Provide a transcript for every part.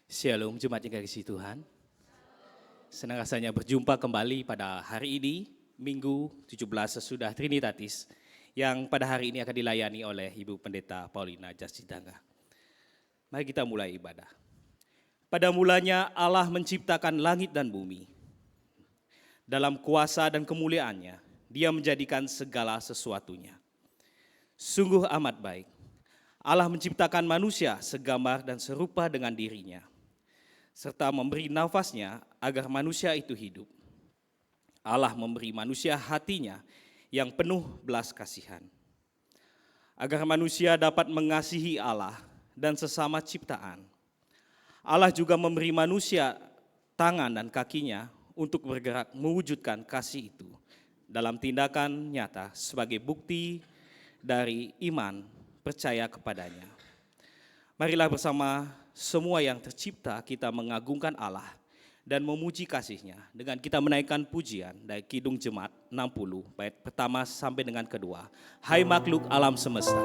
Shalom, Jemaat yang dikasihi Tuhan. Senang rasanya berjumpa kembali pada hari ini, Minggu 17 sesudah Trinitatis, yang pada hari ini akan dilayani oleh Ibu Pendeta Paulina Jasitangga. Mari kita mulai ibadah. Pada mulanya Allah menciptakan langit dan bumi. Dalam kuasa dan kemuliaannya, Dia menjadikan segala sesuatunya. Sungguh amat baik. Allah menciptakan manusia segambar dan serupa dengan dirinya, serta memberi nafasnya agar manusia itu hidup. Allah memberi manusia hatinya yang penuh belas kasihan, agar manusia dapat mengasihi Allah dan sesama ciptaan. Allah juga memberi manusia tangan dan kakinya untuk bergerak mewujudkan kasih itu dalam tindakan nyata sebagai bukti dari iman percaya kepadanya. Marilah bersama semua yang tercipta kita mengagungkan Allah dan memuji kasih-Nya dengan kita menaikkan pujian dari Kidung Jemaat 60 bait pertama sampai dengan kedua. Hai makhluk alam semesta.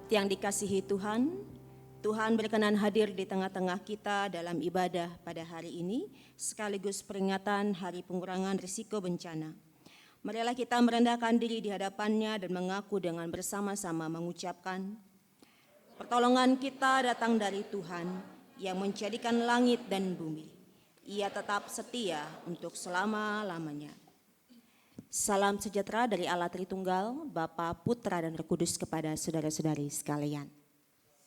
Yang dikasihi Tuhan, Tuhan berkenan hadir di tengah-tengah kita dalam ibadah pada hari ini, sekaligus peringatan Hari Pengurangan Risiko Bencana. Marilah kita merendahkan diri di hadapan-Nya dan mengaku dengan bersama-sama mengucapkan, pertolongan kita datang dari Tuhan yang menjadikan langit dan bumi. Ia tetap setia untuk selama-lamanya. Salam sejahtera dari Allah Tritunggal, Bapa, Putra, dan Roh Kudus kepada saudara-saudari sekalian.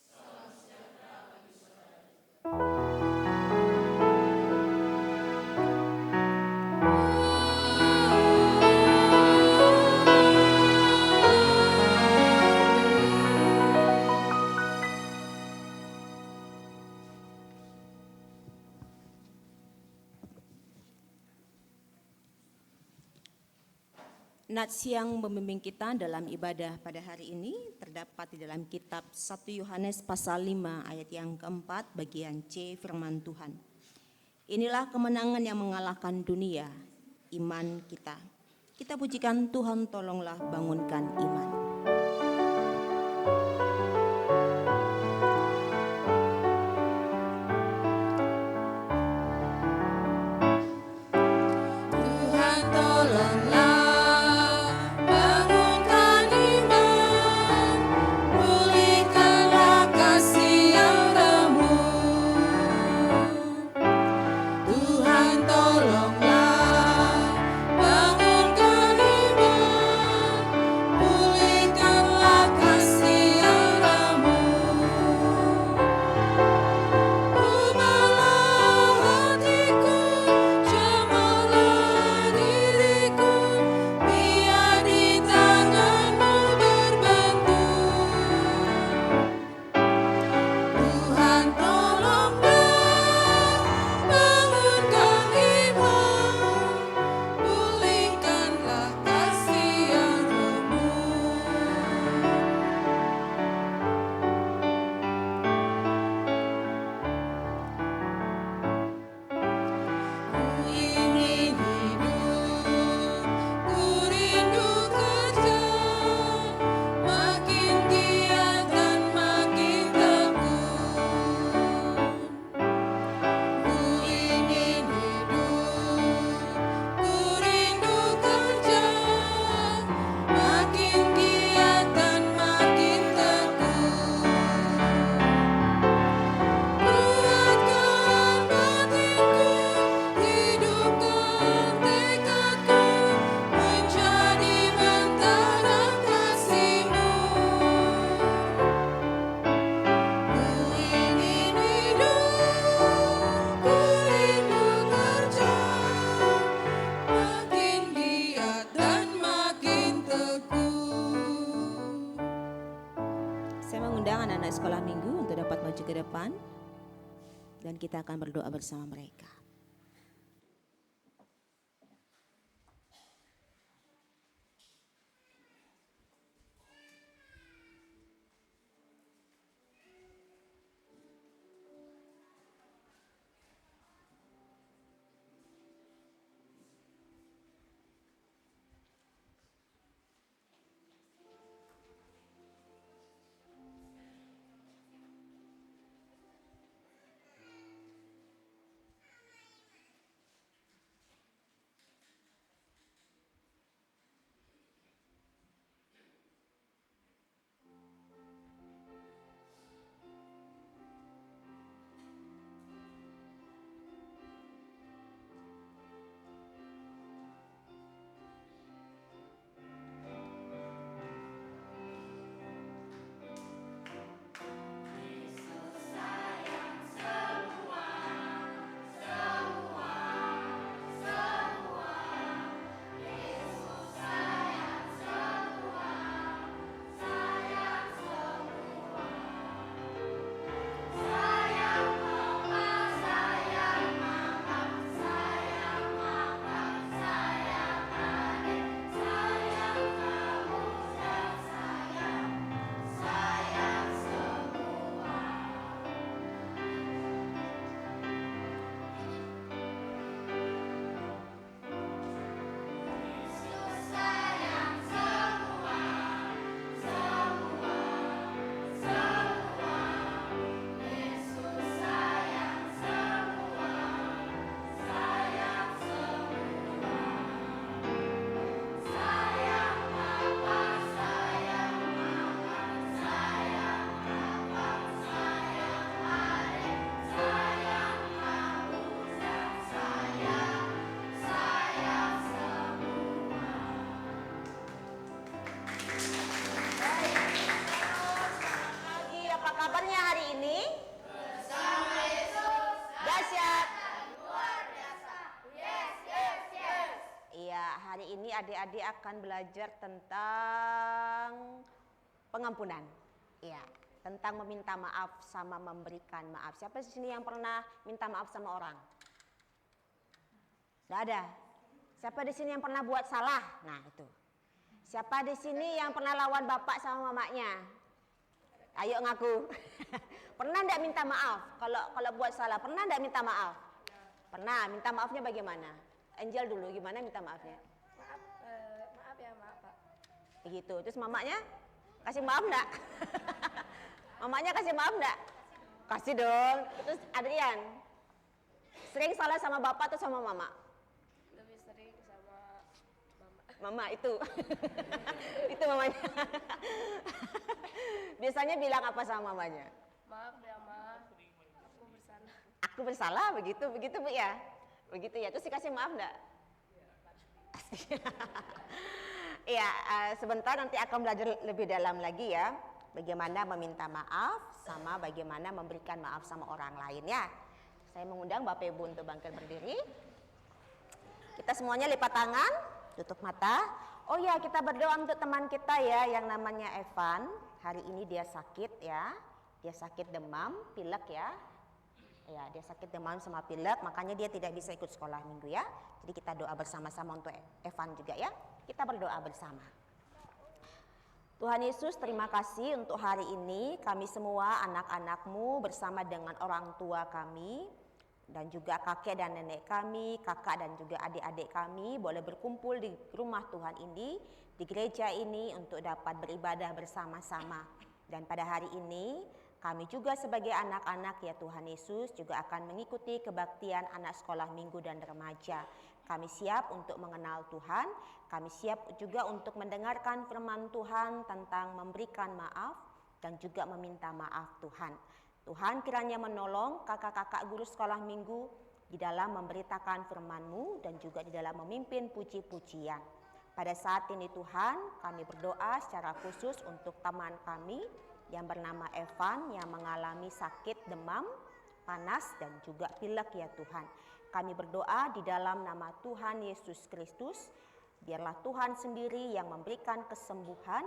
Salam sejahtera bagi saudara. Nats yang membimbing kita dalam ibadah pada hari ini terdapat di dalam kitab 1 Yohanes pasal 5 ayat yang keempat bagian C firman Tuhan. Inilah kemenangan yang mengalahkan dunia, iman kita. Kita pujikan Tuhan, tolonglah bangunkan iman. Tolonglah bangunkan iman. Saya mengundang anak-anak sekolah minggu untuk dapat maju ke depan dan kita akan berdoa bersama mereka. Adik-adik akan belajar tentang pengampunan. Ya, tentang meminta maaf sama memberikan maaf. Siapa di sini yang pernah minta maaf sama orang? Nggak ada. Siapa di sini yang pernah buat salah? Nah, itu. Siapa di sini yang pernah lawan bapak sama mamanya? Ayo ngaku. Pernah enggak minta maaf? Kalau buat salah, pernah enggak minta maaf? Pernah. Minta maafnya bagaimana? Angel dulu, gimana minta maafnya? Maaf ya, maaf Pak. Begitu. Terus mamanya kasih maaf enggak? Mamanya kasih maaf enggak? Kasih dong. Terus Adrian, sering salah sama bapak atau sama mama? Lebih sering sama mama. Mama itu. Itu mamanya. Biasanya bilang apa sama mamanya? Maaf ya, Ma. Aku bersalah. Aku bersalah, begitu Bu ya? Begitu ya. Terus dikasih maaf enggak? Iya, sebentar nanti akan belajar lebih dalam lagi ya. Bagaimana meminta maaf sama bagaimana memberikan maaf sama orang lain ya. Saya mengundang Bapak Ibu untuk bangkit berdiri. Kita semuanya lipat tangan, tutup mata. Oh ya, kita berdoa untuk teman kita ya yang namanya Evan. Hari ini dia sakit ya. Dia sakit demam, pilek ya. Ya, dia sakit demam sama pilek, makanya dia tidak bisa ikut sekolah minggu ya. Jadi kita doa bersama-sama untuk Evan juga ya. Kita berdoa bersama. Tuhan Yesus, terima kasih untuk hari ini. Kami semua anak-anak-Mu bersama dengan orang tua kami dan juga kakek dan nenek kami, kakak dan juga adik-adik kami boleh berkumpul di rumah Tuhan ini, di gereja ini untuk dapat beribadah bersama-sama. Dan pada hari ini kami juga sebagai anak-anak ya Tuhan Yesus juga akan mengikuti kebaktian anak sekolah minggu dan remaja. Kami siap untuk mengenal Tuhan, kami siap juga untuk mendengarkan firman Tuhan tentang memberikan maaf dan juga meminta maaf Tuhan. Tuhan kiranya menolong kakak-kakak guru sekolah minggu di dalam memberitakan firman-Mu dan juga di dalam memimpin puji-pujian. Pada saat ini Tuhan, kami berdoa secara khusus untuk teman kami yang bernama Evan yang mengalami sakit demam, panas dan juga pilek ya Tuhan. Kami berdoa di dalam nama Tuhan Yesus Kristus, biarlah Tuhan sendiri yang memberikan kesembuhan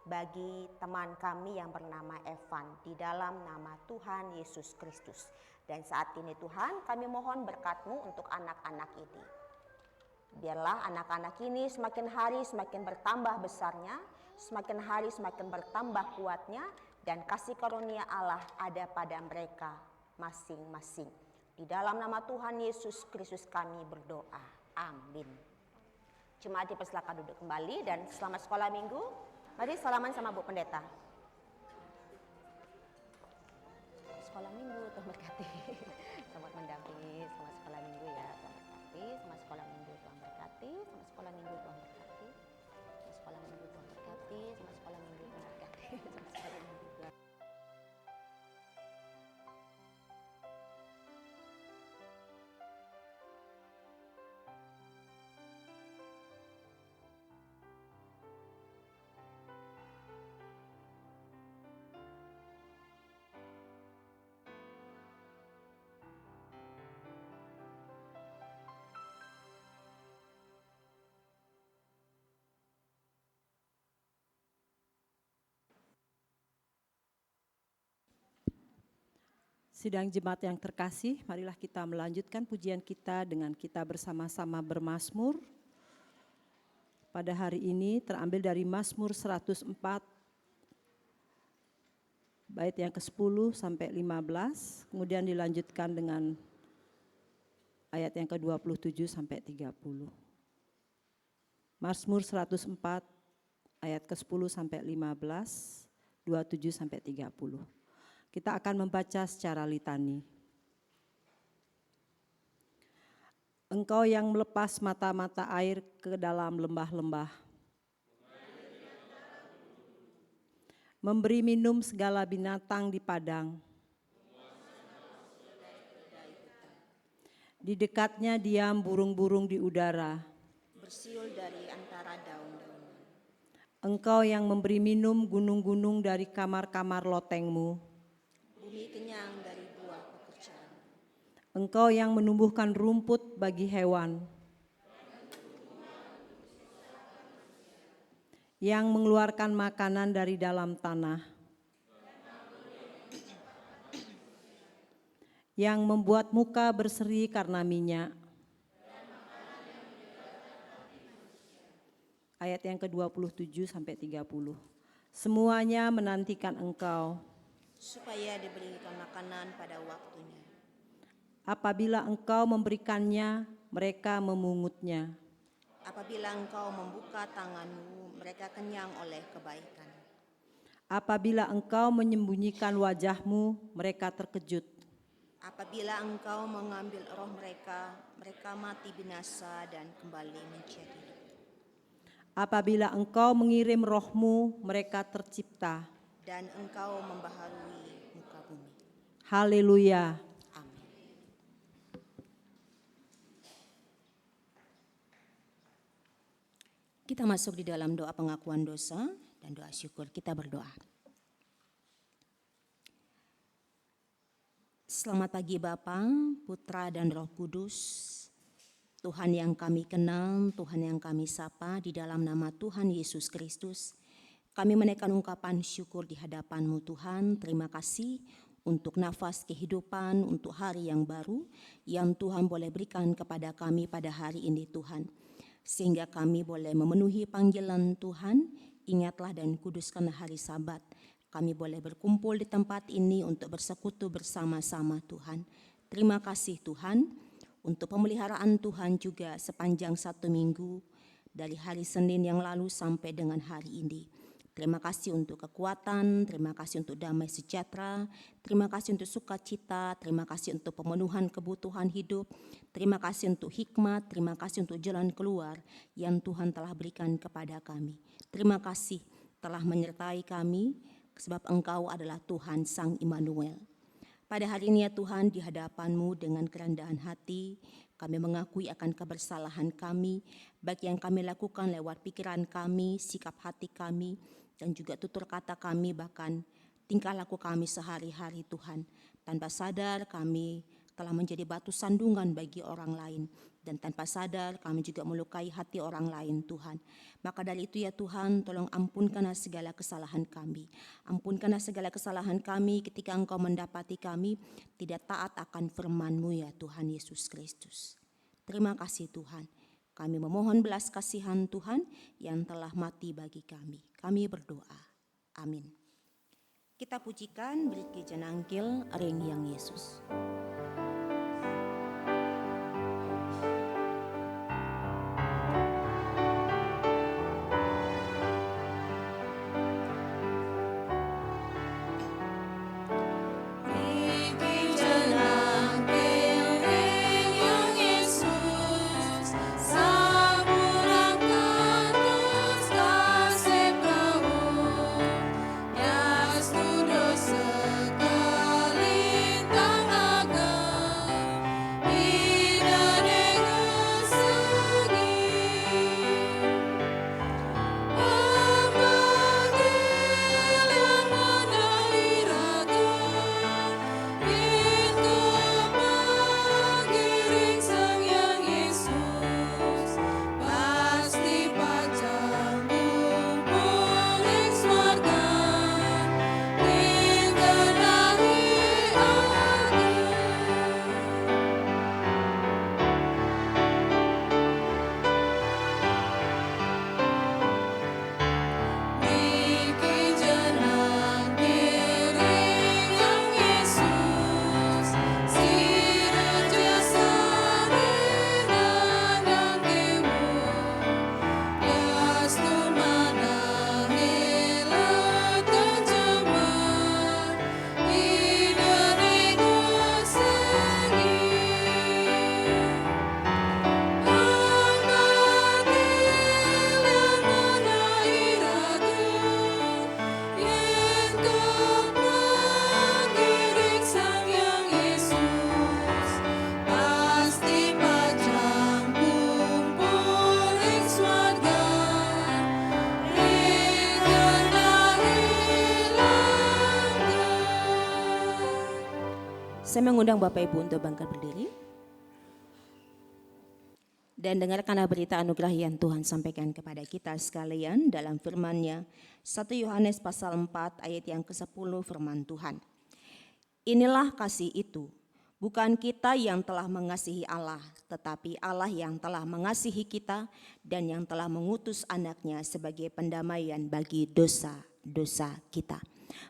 bagi teman kami yang bernama Evan di dalam nama Tuhan Yesus Kristus. Dan saat ini Tuhan, kami mohon berkat-Mu untuk anak-anak ini. Biarlah anak-anak ini semakin hari semakin bertambah besarnya, semakin hari semakin bertambah kuatnya, dan kasih karunia Allah ada pada mereka masing-masing. Di dalam nama Tuhan Yesus Kristus kami berdoa. Amin. Jemaat dipersilakan duduk kembali dan selamat sekolah minggu. Mari salaman sama Bu Pendeta. Sekolah minggu, Tuhan berkati. Selamat mendampingi, selamat sekolah minggu ya, Tuhan berkati. Selamat sekolah minggu, Tuhan berkati. Selamat sekolah minggu, Tuhan berkati. Selamat sekolah minggu, Tuhan berkati. Selamat sekolah minggu, Tuhan berkati. Selamat sekolah minggu, Tuhan. Sidang jemaat yang terkasih, marilah kita melanjutkan pujian kita dengan kita bersama-sama bermazmur. Pada hari ini terambil dari Mazmur 104, bait yang ke-10 sampai 15, kemudian dilanjutkan dengan ayat yang ke-27 sampai 30. Mazmur 104, ayat ke-10 sampai 15, 27 sampai 30. Kita akan membaca secara litani. Engkau yang melepas mata-mata air ke dalam lembah-lembah, memberi minum segala binatang di padang. Di dekatnya diam burung-burung di udara. Bersiul dari antara daun-daunan. Engkau yang memberi minum gunung-gunung dari kamar-kamar lotengmu. Bumi kenyang dari buah pekerjaan. Engkau yang menumbuhkan rumput bagi hewan, yang mengeluarkan makanan dari dalam tanah, yang membuat muka berseri karena minyak. Ayat yang ke-27 sampai 30. Semuanya menantikan Engkau. Supaya diberikan makanan pada waktunya. Apabila Engkau memberikannya, mereka memungutnya. Apabila Engkau membuka tangan-Mu, mereka kenyang oleh kebaikan. Apabila Engkau menyembunyikan wajah-Mu, mereka terkejut. Apabila Engkau mengambil roh mereka, mereka mati binasa dan kembali menjadi hidup. Apabila Engkau mengirim roh-Mu, mereka tercipta. Dan Engkau membaharui muka bumi. Haleluya. Amin. Kita masuk di dalam doa pengakuan dosa dan doa syukur. Kita berdoa. Selamat pagi Bapa, Putra dan Roh Kudus. Tuhan yang kami kenal, Tuhan yang kami sapa, di dalam nama Tuhan Yesus Kristus. Kami menaikkan ungkapan syukur di hadapan-Mu Tuhan. Terima kasih untuk nafas kehidupan, untuk hari yang baru yang Tuhan boleh berikan kepada kami pada hari ini Tuhan. Sehingga kami boleh memenuhi panggilan Tuhan, ingatlah dan kuduskan hari Sabat. Kami boleh berkumpul di tempat ini untuk bersekutu bersama-sama Tuhan. Terima kasih Tuhan untuk pemeliharaan Tuhan juga sepanjang 1 minggu dari hari Senin yang lalu sampai dengan hari ini. Terima kasih untuk kekuatan, terima kasih untuk damai sejahtera, terima kasih untuk sukacita, terima kasih untuk pemenuhan kebutuhan hidup, terima kasih untuk hikmat, terima kasih untuk jalan keluar yang Tuhan telah berikan kepada kami. Terima kasih telah menyertai kami, sebab Engkau adalah Tuhan Sang Immanuel. Pada hari ini ya Tuhan, di hadapan-Mu dengan kerendahan hati, kami mengakui akan kebersalahan kami, baik yang kami lakukan lewat pikiran kami, sikap hati kami, dan juga tutur kata kami, bahkan tingkah laku kami sehari-hari Tuhan. Tanpa sadar kami telah menjadi batu sandungan bagi orang lain. Dan tanpa sadar kami juga melukai hati orang lain Tuhan. Maka dari itu ya Tuhan, tolong ampunkanlah segala kesalahan kami. Ampunkanlah segala kesalahan kami ketika Engkau mendapati kami tidak taat akan firman-Mu ya Tuhan Yesus Kristus. Terima kasih Tuhan. Kami memohon belas kasihan Tuhan yang telah mati bagi kami. Kami berdoa. Amin. Kita pujikan Beriki Jenangkil Ring Yang Yesus. Saya mengundang Bapak Ibu untuk bangkit berdiri. Dan dengarkanlah berita anugerah yang Tuhan sampaikan kepada kita sekalian dalam firman-Nya. 1 Yohanes pasal 4 ayat yang ke-10 firman Tuhan. Inilah kasih itu, bukan kita yang telah mengasihi Allah, tetapi Allah yang telah mengasihi kita dan yang telah mengutus anaknya sebagai pendamaian bagi dosa-dosa kita.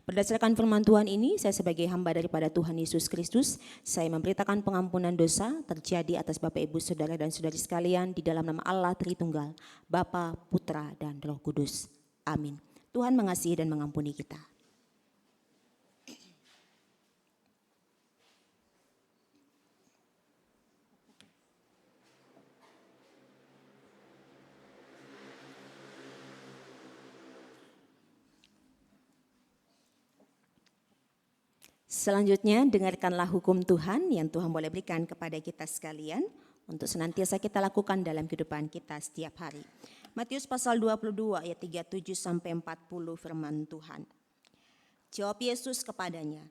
Berdasarkan firman Tuhan ini, saya sebagai hamba daripada Tuhan Yesus Kristus, saya memberitakan pengampunan dosa terjadi atas Bapak Ibu Saudara dan Saudari sekalian di dalam nama Allah Tritunggal, Bapa, Putra, dan Roh Kudus. Amin. Tuhan mengasihi dan mengampuni kita. Selanjutnya, dengarkanlah hukum Tuhan yang Tuhan boleh berikan kepada kita sekalian untuk senantiasa kita lakukan dalam kehidupan kita setiap hari. Matius pasal 22 ayat 37 sampai 40 firman Tuhan. Jawab Yesus kepadanya,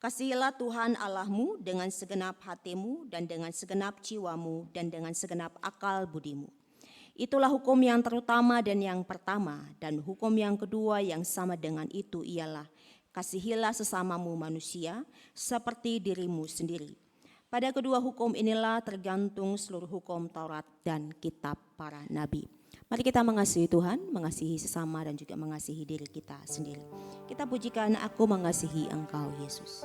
"Kasihilah Tuhan Allahmu dengan segenap hatimu dan dengan segenap jiwamu dan dengan segenap akal budimu. Itulah hukum yang terutama dan yang pertama, dan hukum yang kedua yang sama dengan itu ialah kasihilah sesamamu manusia seperti dirimu sendiri. Pada kedua hukum inilah tergantung seluruh hukum Taurat dan kitab para nabi." Mari kita mengasihi Tuhan, mengasihi sesama dan juga mengasihi diri kita sendiri. Kita pujikan Aku Mengasihi Engkau Yesus.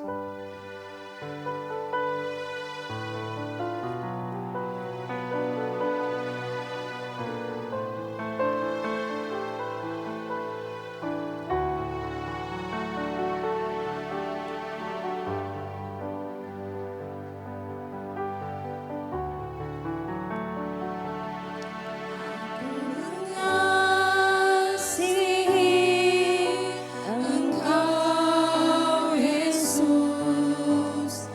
Engkau Yesus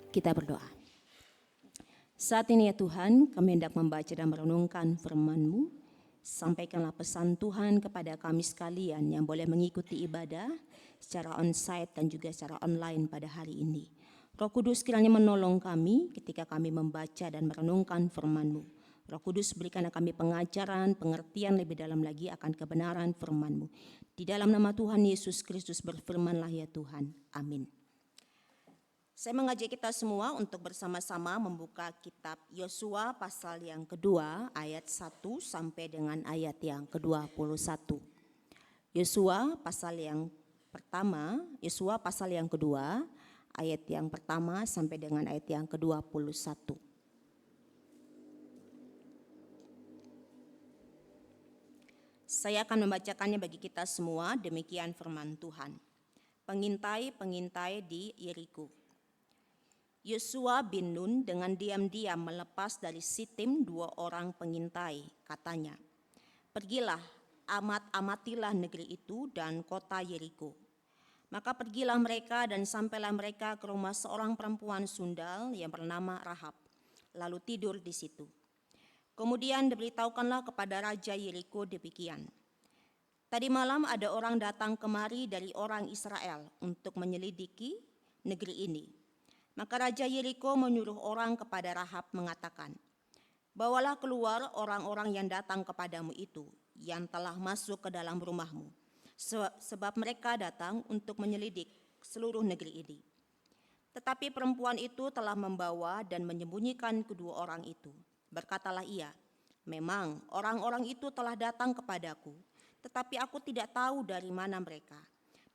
Kita berdoa. Saat ini ya Tuhan, kami hendak membaca dan merenungkan firman-Mu. Sampaikanlah pesan Tuhan kepada kami sekalian yang boleh mengikuti ibadah secara on-site dan juga secara online pada hari ini. Roh Kudus kiranya menolong kami ketika kami membaca dan merenungkan firman-Mu. Roh Kudus berikan kami pengajaran, pengertian lebih dalam lagi akan kebenaran firman-Mu. Di dalam nama Tuhan Yesus Kristus berfirmanlah ya Tuhan. Amin. Saya mengajak kita semua untuk bersama-sama membuka kitab Yosua pasal yang kedua ayat 1 sampai dengan ayat yang ke-21. Yosua pasal yang pertama, Yosua pasal yang kedua ayat yang pertama sampai dengan ayat yang ke-21. Saya akan membacakannya bagi kita semua, demikian firman Tuhan. Pengintai-pengintai di Yeriko. Yosua bin Nun dengan diam-diam melepas dari Sitim 2 orang pengintai, katanya, "Pergilah, amatilah negeri itu dan kota Yeriko." Maka pergilah mereka dan sampailah mereka ke rumah seorang perempuan sundal yang bernama Rahab, lalu tidur di situ. Kemudian diberitahukanlah kepada Raja Yeriko demikian, "Tadi malam ada orang datang kemari dari orang Israel untuk menyelidiki negeri ini." Maka Raja Yeriko menyuruh orang kepada Rahab mengatakan, "Bawalah keluar orang-orang yang datang kepadamu itu, yang telah masuk ke dalam rumahmu, sebab mereka datang untuk menyelidik seluruh negeri ini." Tetapi perempuan itu telah membawa dan menyembunyikan kedua orang itu. Berkatalah ia, "Memang orang-orang itu telah datang kepadaku, tetapi aku tidak tahu dari mana mereka.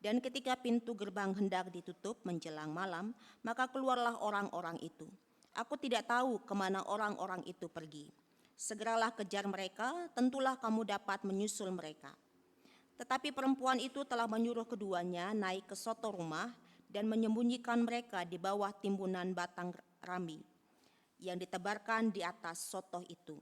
Dan ketika pintu gerbang hendak ditutup menjelang malam, maka keluarlah orang-orang itu. Aku tidak tahu kemana orang-orang itu pergi. Segeralah kejar mereka, tentulah kamu dapat menyusul mereka." Tetapi perempuan itu telah menyuruh keduanya naik ke soto rumah dan menyembunyikan mereka di bawah timbunan batang rambi yang ditebarkan di atas soto itu.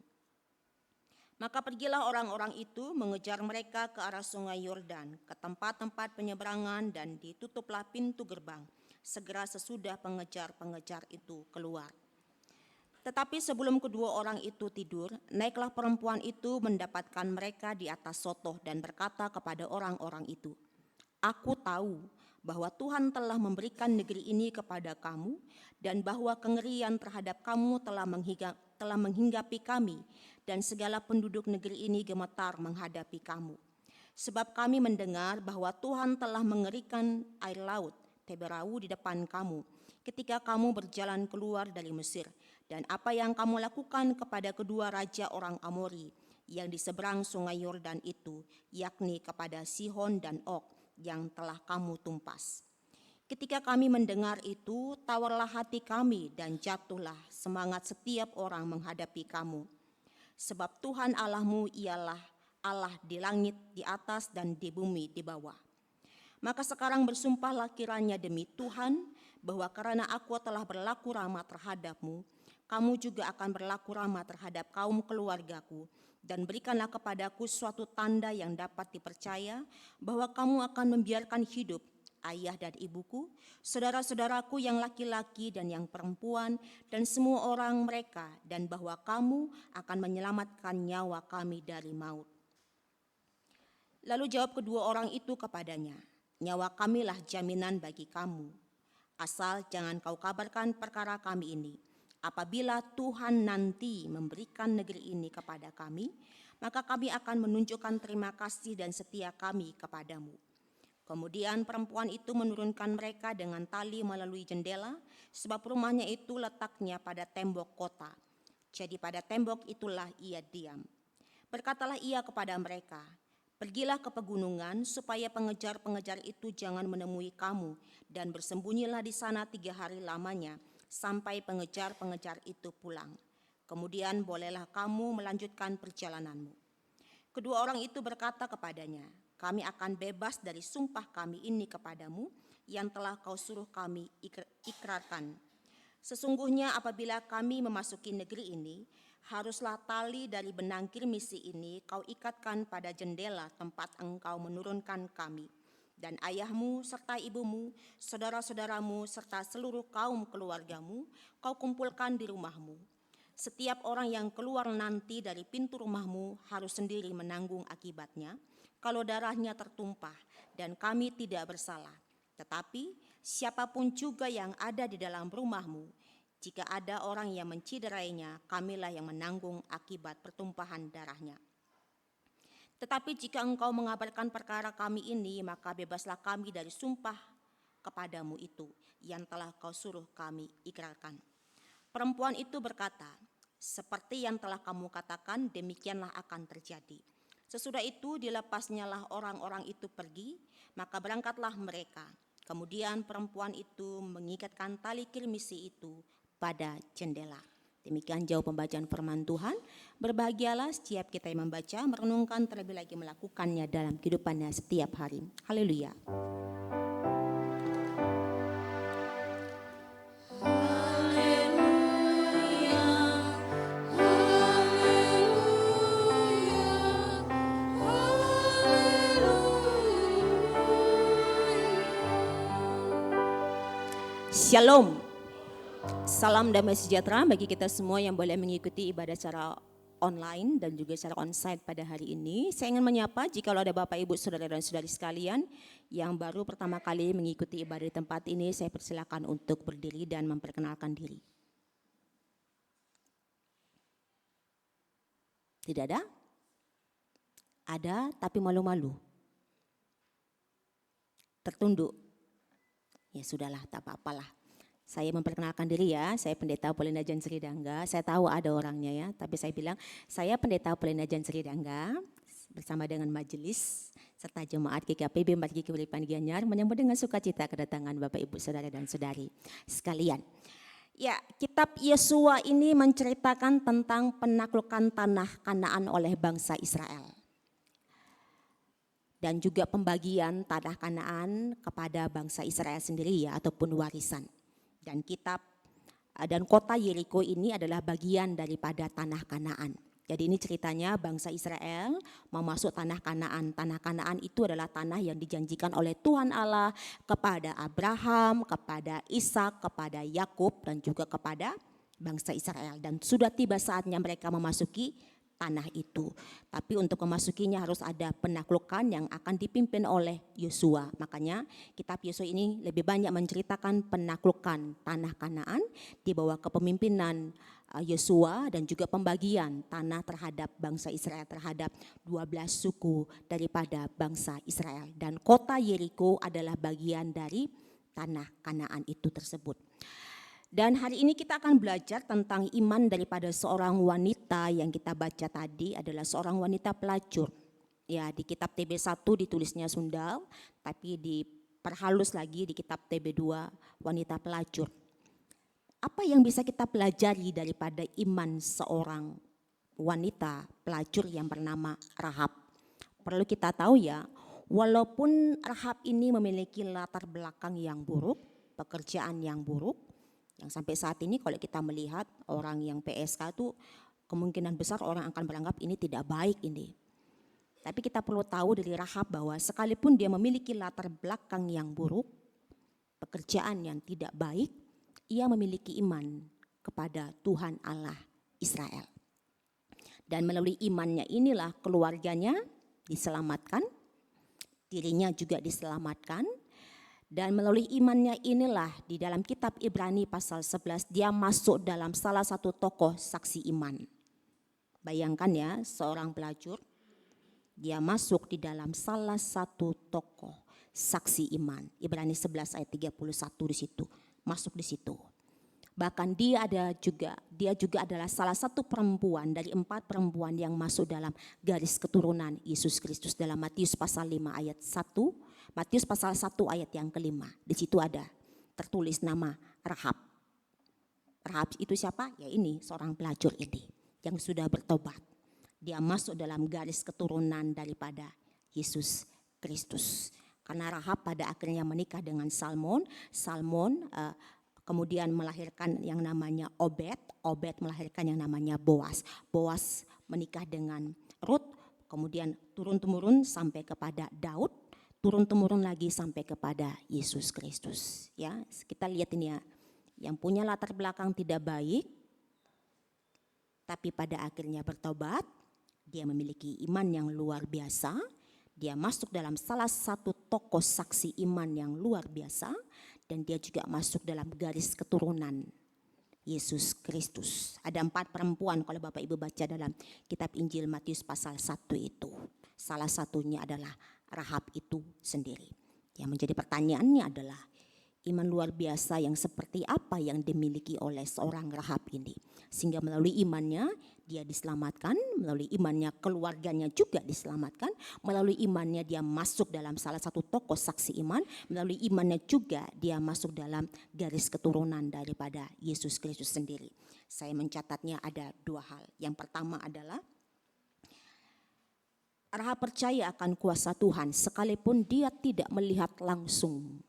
Maka pergilah orang-orang itu mengejar mereka ke arah sungai Yordan, ke tempat-tempat penyeberangan, dan ditutuplah pintu gerbang, segera sesudah pengejar-pengejar itu keluar. Tetapi sebelum kedua orang itu tidur, naiklah perempuan itu mendapatkan mereka di atas soto dan berkata kepada orang-orang itu, "Aku tahu bahwa Tuhan telah memberikan negeri ini kepada kamu dan bahwa kengerian terhadap kamu telah menghinggapi kami dan segala penduduk negeri ini gemetar menghadapi kamu. Sebab kami mendengar bahwa Tuhan telah mengerikan air laut Teberau di depan kamu ketika kamu berjalan keluar dari Mesir, dan apa yang kamu lakukan kepada kedua raja orang Amori yang di seberang sungai Yordan itu, yakni kepada Sihon dan Og yang telah kamu tumpas. Ketika kami mendengar itu, tawarlah hati kami dan jatuhlah semangat setiap orang menghadapi kamu. Sebab Tuhan Allahmu ialah Allah di langit di atas dan di bumi di bawah. Maka sekarang bersumpahlah kiranya demi Tuhan, bahwa karena aku telah berlaku ramah terhadapmu, kamu juga akan berlaku ramah terhadap kaum keluargaku, dan berikanlah kepadaku suatu tanda yang dapat dipercaya, bahwa kamu akan membiarkan hidup ayah dan ibuku, saudara-saudaraku yang laki-laki dan yang perempuan, dan semua orang mereka, dan bahwa kamu akan menyelamatkan nyawa kami dari maut." Lalu jawab kedua orang itu kepadanya, "Nyawa kamilah jaminan bagi kamu. Asal jangan kau kabarkan perkara kami ini. Apabila Tuhan nanti memberikan negeri ini kepada kami, maka kami akan menunjukkan terima kasih dan setia kami kepadamu." Kemudian perempuan itu menurunkan mereka dengan tali melalui jendela, sebab rumahnya itu letaknya pada tembok kota. Jadi pada tembok itulah ia diam. Berkatalah ia kepada mereka, "Pergilah ke pegunungan supaya pengejar-pengejar itu jangan menemui kamu, dan bersembunyilah di sana 3 hari lamanya sampai pengejar-pengejar itu pulang. Kemudian bolehlah kamu melanjutkan perjalananmu." Kedua orang itu berkata kepadanya, "Kami akan bebas dari sumpah kami ini kepadamu yang telah kau suruh kami ikrarkan. Sesungguhnya apabila kami memasuki negeri ini, haruslah tali dari benang kirmisi ini kau ikatkan pada jendela tempat engkau menurunkan kami, dan ayahmu serta ibumu, saudara-saudaramu serta seluruh kaum keluargamu, kau kumpulkan di rumahmu. Setiap orang yang keluar nanti dari pintu rumahmu harus sendiri menanggung akibatnya, kalau darahnya tertumpah dan kami tidak bersalah. Tetapi siapapun juga yang ada di dalam rumahmu, jika ada orang yang menciderainya, kamilah yang menanggung akibat pertumpahan darahnya. Tetapi jika engkau mengabarkan perkara kami ini, maka bebaslah kami dari sumpah kepadamu itu yang telah kau suruh kami ikrarkan. Perempuan itu berkata, seperti yang telah kamu katakan, demikianlah akan terjadi. Sesudah itu dilepasnyalah orang-orang itu pergi, maka berangkatlah mereka. Kemudian perempuan itu mengikatkan tali kirmisi itu pada jendela. Demikian jauh pembacaan firman Tuhan. Berbahagialah setiap kita yang membaca, merenungkan, terlebih lagi melakukannya dalam kehidupannya setiap hari. Haleluya. Shalom. Salam damai sejahtera bagi kita semua yang boleh mengikuti ibadah secara online dan juga secara onsite pada hari ini. Saya ingin menyapa jika ada Bapak Ibu Saudara dan Saudari sekalian yang baru pertama kali mengikuti ibadah di tempat ini, saya persilakan untuk berdiri dan memperkenalkan diri. Tidak ada? Ada tapi malu-malu. Tertunduk. Ya sudahlah, tak apa-apalah. Saya memperkenalkan diri ya, saya Pendeta Polina Jan Sridangga. Saya tahu ada orangnya ya, tapi saya bilang saya Pendeta Polina Jan Sridangga bersama dengan majelis serta jemaat GKPB Margi Keuripan Gianyar menyambut dengan sukacita kedatangan Bapak Ibu Saudara dan Saudari sekalian. Ya, kitab Yosua ini menceritakan tentang penaklukan tanah Kanaan oleh bangsa Israel. Dan juga pembagian tanah Kanaan kepada bangsa Israel sendiri ya, ataupun warisan. Dan dan kota Yeriko ini adalah bagian daripada tanah Kanaan. Jadi ini ceritanya bangsa Israel mau masuk tanah Kanaan. Tanah Kanaan itu adalah tanah yang dijanjikan oleh Tuhan Allah kepada Abraham, kepada Ishak, kepada Yakub dan juga kepada bangsa Israel. Dan sudah tiba saatnya mereka memasuki tanah itu. Tapi untuk memasukinya harus ada penaklukan yang akan dipimpin oleh Yosua. Makanya kitab Yosua ini lebih banyak menceritakan penaklukan tanah Kanaan di bawah kepemimpinan Yosua dan juga pembagian tanah terhadap bangsa Israel terhadap 12 suku daripada bangsa Israel. Dan kota Yeriko adalah bagian dari tanah Kanaan itu tersebut. Dan hari ini kita akan belajar tentang iman daripada seorang wanita yang kita baca tadi adalah seorang wanita pelacur. Ya, di kitab TB1 ditulisnya Sundal, tapi diperhalus lagi di kitab TB2 wanita pelacur. Apa yang bisa kita pelajari daripada iman seorang wanita pelacur yang bernama Rahab? Perlu kita tahu ya, walaupun Rahab ini memiliki latar belakang yang buruk, pekerjaan yang buruk, yang sampai saat ini kalau kita melihat orang yang PSK itu kemungkinan besar orang akan beranggap ini tidak baik ini. Tapi kita perlu tahu dari Rahab bahwa sekalipun dia memiliki latar belakang yang buruk, pekerjaan yang tidak baik, ia memiliki iman kepada Tuhan Allah Israel. Dan melalui imannya inilah keluarganya diselamatkan, dirinya juga diselamatkan. Dan melalui imannya inilah di dalam kitab Ibrani pasal 11 dia masuk dalam salah satu tokoh saksi iman. Bayangkan ya, seorang pelacur dia masuk di dalam salah satu tokoh saksi iman. Ibrani 11 ayat 31 di situ, masuk di situ. Bahkan dia juga adalah salah satu perempuan dari 4 perempuan yang masuk dalam garis keturunan Yesus Kristus dalam Matius pasal 5 ayat 1. Matius pasal 1 ayat yang kelima. Di situ ada tertulis nama Rahab. Rahab itu siapa? Ya ini seorang pelacur ini yang sudah bertobat. Dia masuk dalam garis keturunan daripada Yesus Kristus. Karena Rahab pada akhirnya menikah dengan Salmon. Salmon kemudian melahirkan yang namanya Obed. Obed melahirkan yang namanya Boas. Boas menikah dengan Ruth. Kemudian turun-temurun sampai kepada Daud. turun-temurun lagi sampai kepada Yesus Kristus. Ya, kita lihat ini ya, yang punya latar belakang tidak baik, tapi pada akhirnya bertobat, dia memiliki iman yang luar biasa, dia masuk dalam salah satu tokoh saksi iman yang luar biasa, dan dia juga masuk dalam garis keturunan Yesus Kristus. Ada 4 perempuan kalau Bapak Ibu baca dalam kitab Injil Matius pasal 1 itu. Salah satunya adalah Rahab itu sendiri. Yang menjadi pertanyaannya adalah iman luar biasa yang seperti apa yang dimiliki oleh seorang Rahab ini. Sehingga melalui imannya dia diselamatkan, melalui imannya keluarganya juga diselamatkan, melalui imannya dia masuk dalam salah satu tokoh saksi iman, melalui imannya juga dia masuk dalam garis keturunan daripada Yesus Kristus sendiri. Saya mencatatnya ada 2 hal. Yang pertama adalah Rahab percaya akan kuasa Tuhan sekalipun dia tidak melihat langsung,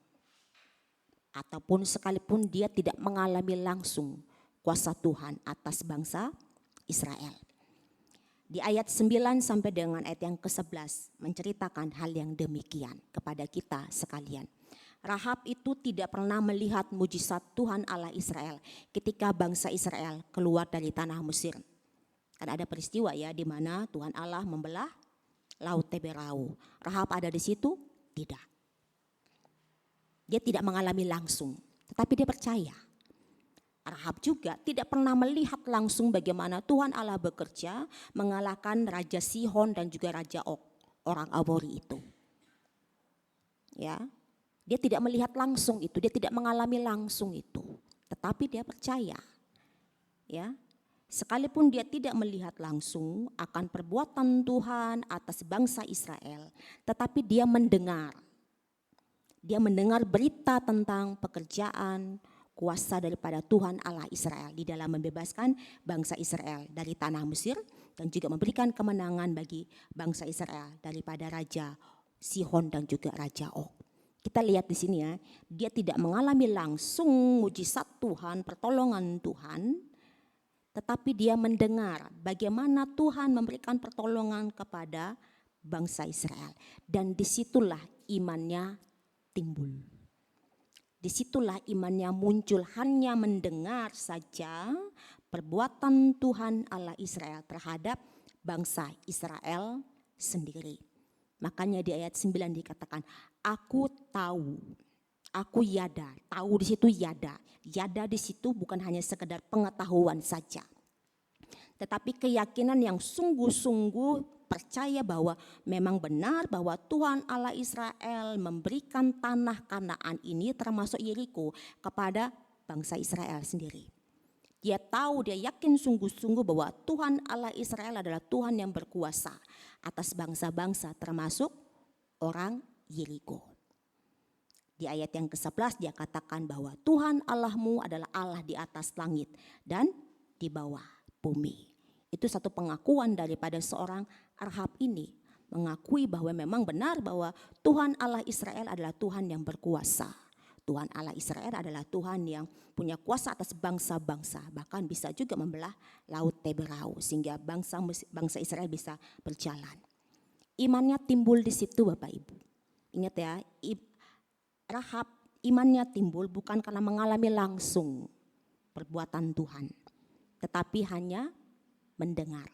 ataupun sekalipun dia tidak mengalami langsung kuasa Tuhan atas bangsa Israel. Di ayat 9 sampai dengan ayat yang ke-11 menceritakan hal yang demikian kepada kita sekalian. Rahab itu tidak pernah melihat mujizat Tuhan Allah Israel ketika bangsa Israel keluar dari tanah Mesir. Kan ada peristiwa ya di mana Tuhan Allah membelah Laut Teberau. Rahab ada di situ? Tidak. Dia tidak mengalami langsung, tetapi dia percaya. Rahab juga tidak pernah melihat langsung bagaimana Tuhan Allah bekerja mengalahkan Raja Sihon dan juga Raja Og, orang Amori itu. Ya, dia tidak melihat langsung itu, dia tidak mengalami langsung itu, tetapi dia percaya. Ya, sekalipun dia tidak melihat langsung akan perbuatan Tuhan atas bangsa Israel, tetapi dia mendengar. Dia mendengar berita tentang pekerjaan kuasa daripada Tuhan Allah Israel di dalam membebaskan bangsa Israel dari tanah Mesir dan juga memberikan kemenangan bagi bangsa Israel daripada Raja Sihon dan juga Raja Og. Kita lihat di sini ya, dia tidak mengalami langsung mujizat Tuhan, pertolongan Tuhan, tetapi dia mendengar bagaimana Tuhan memberikan pertolongan kepada bangsa Israel. Dan disitulah imannya timbul. Disitulah imannya muncul, hanya mendengar saja perbuatan Tuhan Allah Israel terhadap bangsa Israel sendiri. Makanya di ayat 9 dikatakan, aku tahu, aku yada. Tahu di situ yada. Yada di situ bukan hanya sekedar pengetahuan saja, tetapi keyakinan yang sungguh-sungguh percaya bahwa memang benar bahwa Tuhan Allah Israel memberikan tanah Kanaan ini termasuk Yeriko kepada bangsa Israel sendiri. Dia tahu, dia yakin sungguh-sungguh bahwa Tuhan Allah Israel adalah Tuhan yang berkuasa atas bangsa-bangsa termasuk orang Yeriko. Di ayat yang ke-11 dia katakan bahwa Tuhan Allahmu adalah Allah di atas langit dan di bawah bumi. Itu satu pengakuan daripada seorang Rahab ini. Mengakui bahwa memang benar bahwa Tuhan Allah Israel adalah Tuhan yang berkuasa. Tuhan Allah Israel adalah Tuhan yang punya kuasa atas bangsa-bangsa. Bahkan bisa juga membelah Laut Teberau sehingga bangsa Israel bisa berjalan. Imannya timbul di situ Bapak Ibu. Ingat ya, Rahab imannya timbul bukan karena mengalami langsung perbuatan Tuhan, tetapi hanya mendengar.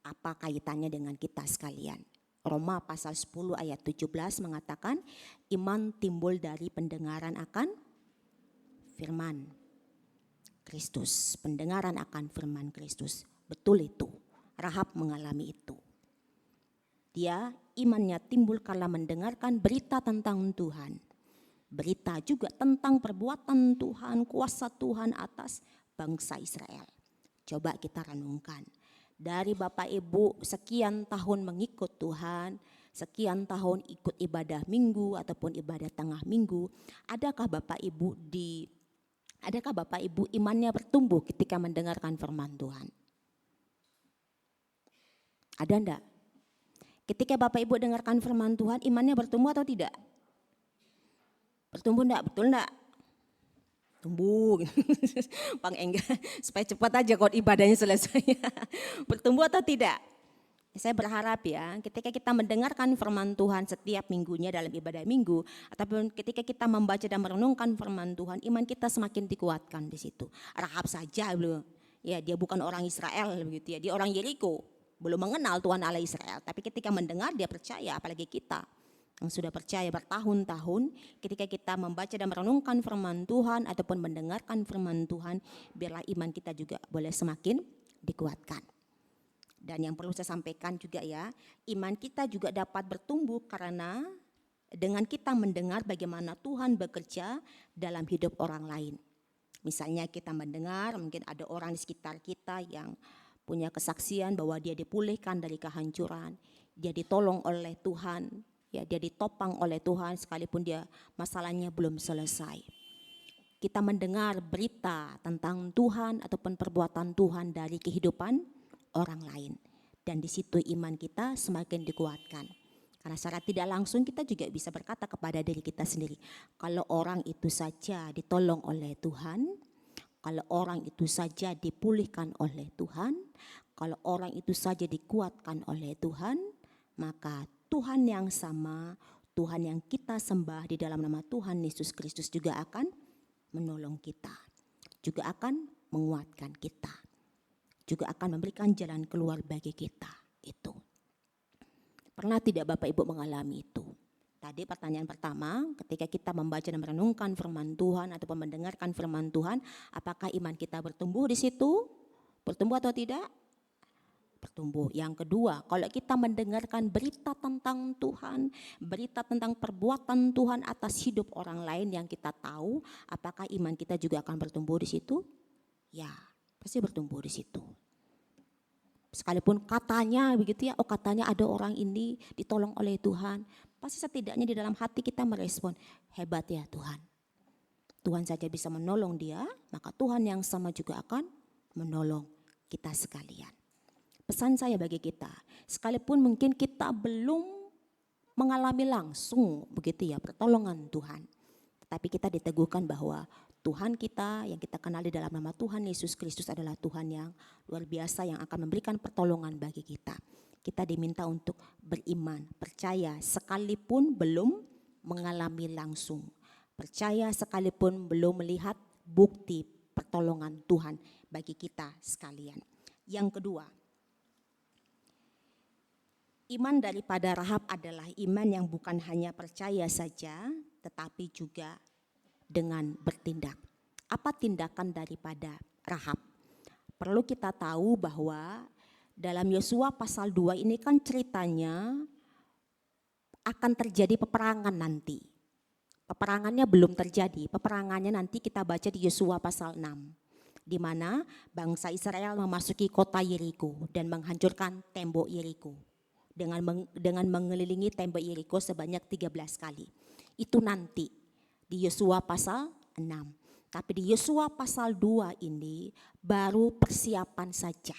Apa kaitannya dengan kita sekalian? Roma pasal 10 ayat 17 mengatakan iman timbul dari pendengaran akan firman Kristus. Pendengaran akan firman Kristus. Betul itu. Rahab mengalami itu. Dia imannya timbul karena mendengarkan berita tentang Tuhan. Berita juga tentang perbuatan Tuhan, kuasa Tuhan atas bangsa Israel. Coba kita renungkan. Dari Bapak Ibu sekian tahun mengikut Tuhan, sekian tahun ikut ibadah minggu ataupun ibadah tengah minggu, adakah Bapak Ibu imannya bertumbuh ketika mendengarkan firman Tuhan? Ada enggak? Ketika Bapak Ibu dengarkan firman Tuhan, imannya bertumbuh atau tidak? Bertumbuh enggak? Betul enggak? Tumbuh, Bang Engga, supaya cepat aja kalau ibadahnya selesai. Bertumbuh atau tidak? Saya berharap ya, ketika kita mendengarkan firman Tuhan setiap minggunya dalam ibadah minggu, ataupun ketika kita membaca dan merenungkan firman Tuhan, iman kita semakin dikuatkan di situ. Rahab saja loh, ya dia bukan orang Israel begitu ya, dia orang Yeriko, belum mengenal Tuhan Allah Israel. Tapi ketika mendengar dia percaya, apalagi kita yang sudah percaya bertahun-tahun, ketika kita membaca dan merenungkan firman Tuhan ataupun mendengarkan firman Tuhan, biarlah iman kita juga boleh semakin dikuatkan. Dan yang perlu saya sampaikan juga ya, iman kita juga dapat bertumbuh karena dengan kita mendengar bagaimana Tuhan bekerja dalam hidup orang lain. Misalnya kita mendengar mungkin ada orang di sekitar kita yang punya kesaksian bahwa dia dipulihkan dari kehancuran, dia ditolong oleh Tuhan, ya dia ditopang oleh Tuhan sekalipun dia masalahnya belum selesai. Kita mendengar berita tentang Tuhan ataupun perbuatan Tuhan dari kehidupan orang lain, dan di situ iman kita semakin dikuatkan. Karena secara tidak langsung kita juga bisa berkata kepada diri kita sendiri, kalau orang itu saja ditolong oleh Tuhan, kalau orang itu saja dipulihkan oleh Tuhan, kalau orang itu saja dikuatkan oleh Tuhan, maka Tuhan yang sama, Tuhan yang kita sembah di dalam nama Tuhan Yesus Kristus juga akan menolong kita, juga akan menguatkan kita, juga akan memberikan jalan keluar bagi kita. Itu pernah tidak Bapak Ibu mengalami itu? Tadi pertanyaan pertama, ketika kita membaca dan merenungkan firman Tuhan ataupun mendengarkan firman Tuhan, apakah iman kita bertumbuh di situ? Bertumbuh atau tidak? Bertumbuh. Yang kedua, kalau kita mendengarkan berita tentang Tuhan, berita tentang perbuatan Tuhan atas hidup orang lain yang kita tahu, apakah iman kita juga akan bertumbuh di situ? Ya, pasti bertumbuh di situ. Sekalipun katanya begitu ya, oh katanya ada orang ini ditolong oleh Tuhan, pasti setidaknya di dalam hati kita merespon, hebat ya Tuhan. Tuhan saja bisa menolong dia, maka Tuhan yang sama juga akan menolong kita sekalian. Pesan saya bagi kita, sekalipun mungkin kita belum mengalami langsung begitu ya pertolongan Tuhan, tetapi kita diteguhkan bahwa Tuhan kita yang kita kenal di dalam nama Tuhan Yesus Kristus adalah Tuhan yang luar biasa yang akan memberikan pertolongan bagi kita. Kita diminta untuk beriman, percaya sekalipun belum mengalami langsung. Percaya sekalipun belum melihat bukti pertolongan Tuhan bagi kita sekalian. Yang kedua, iman daripada Rahab adalah iman yang bukan hanya percaya saja, tetapi juga dengan bertindak. Apa tindakan daripada Rahab? Perlu kita tahu bahwa dalam Yosua pasal 2 ini kan ceritanya akan terjadi peperangan nanti. Peperangannya belum terjadi, peperangannya nanti kita baca di Yosua pasal 6. Di mana bangsa Israel memasuki kota Yeriko dan menghancurkan tembok Yeriko. Dengan mengelilingi tembok Yeriko sebanyak 13 kali. Itu nanti di Yosua pasal 6. Tapi di Yosua pasal 2 ini baru persiapan saja.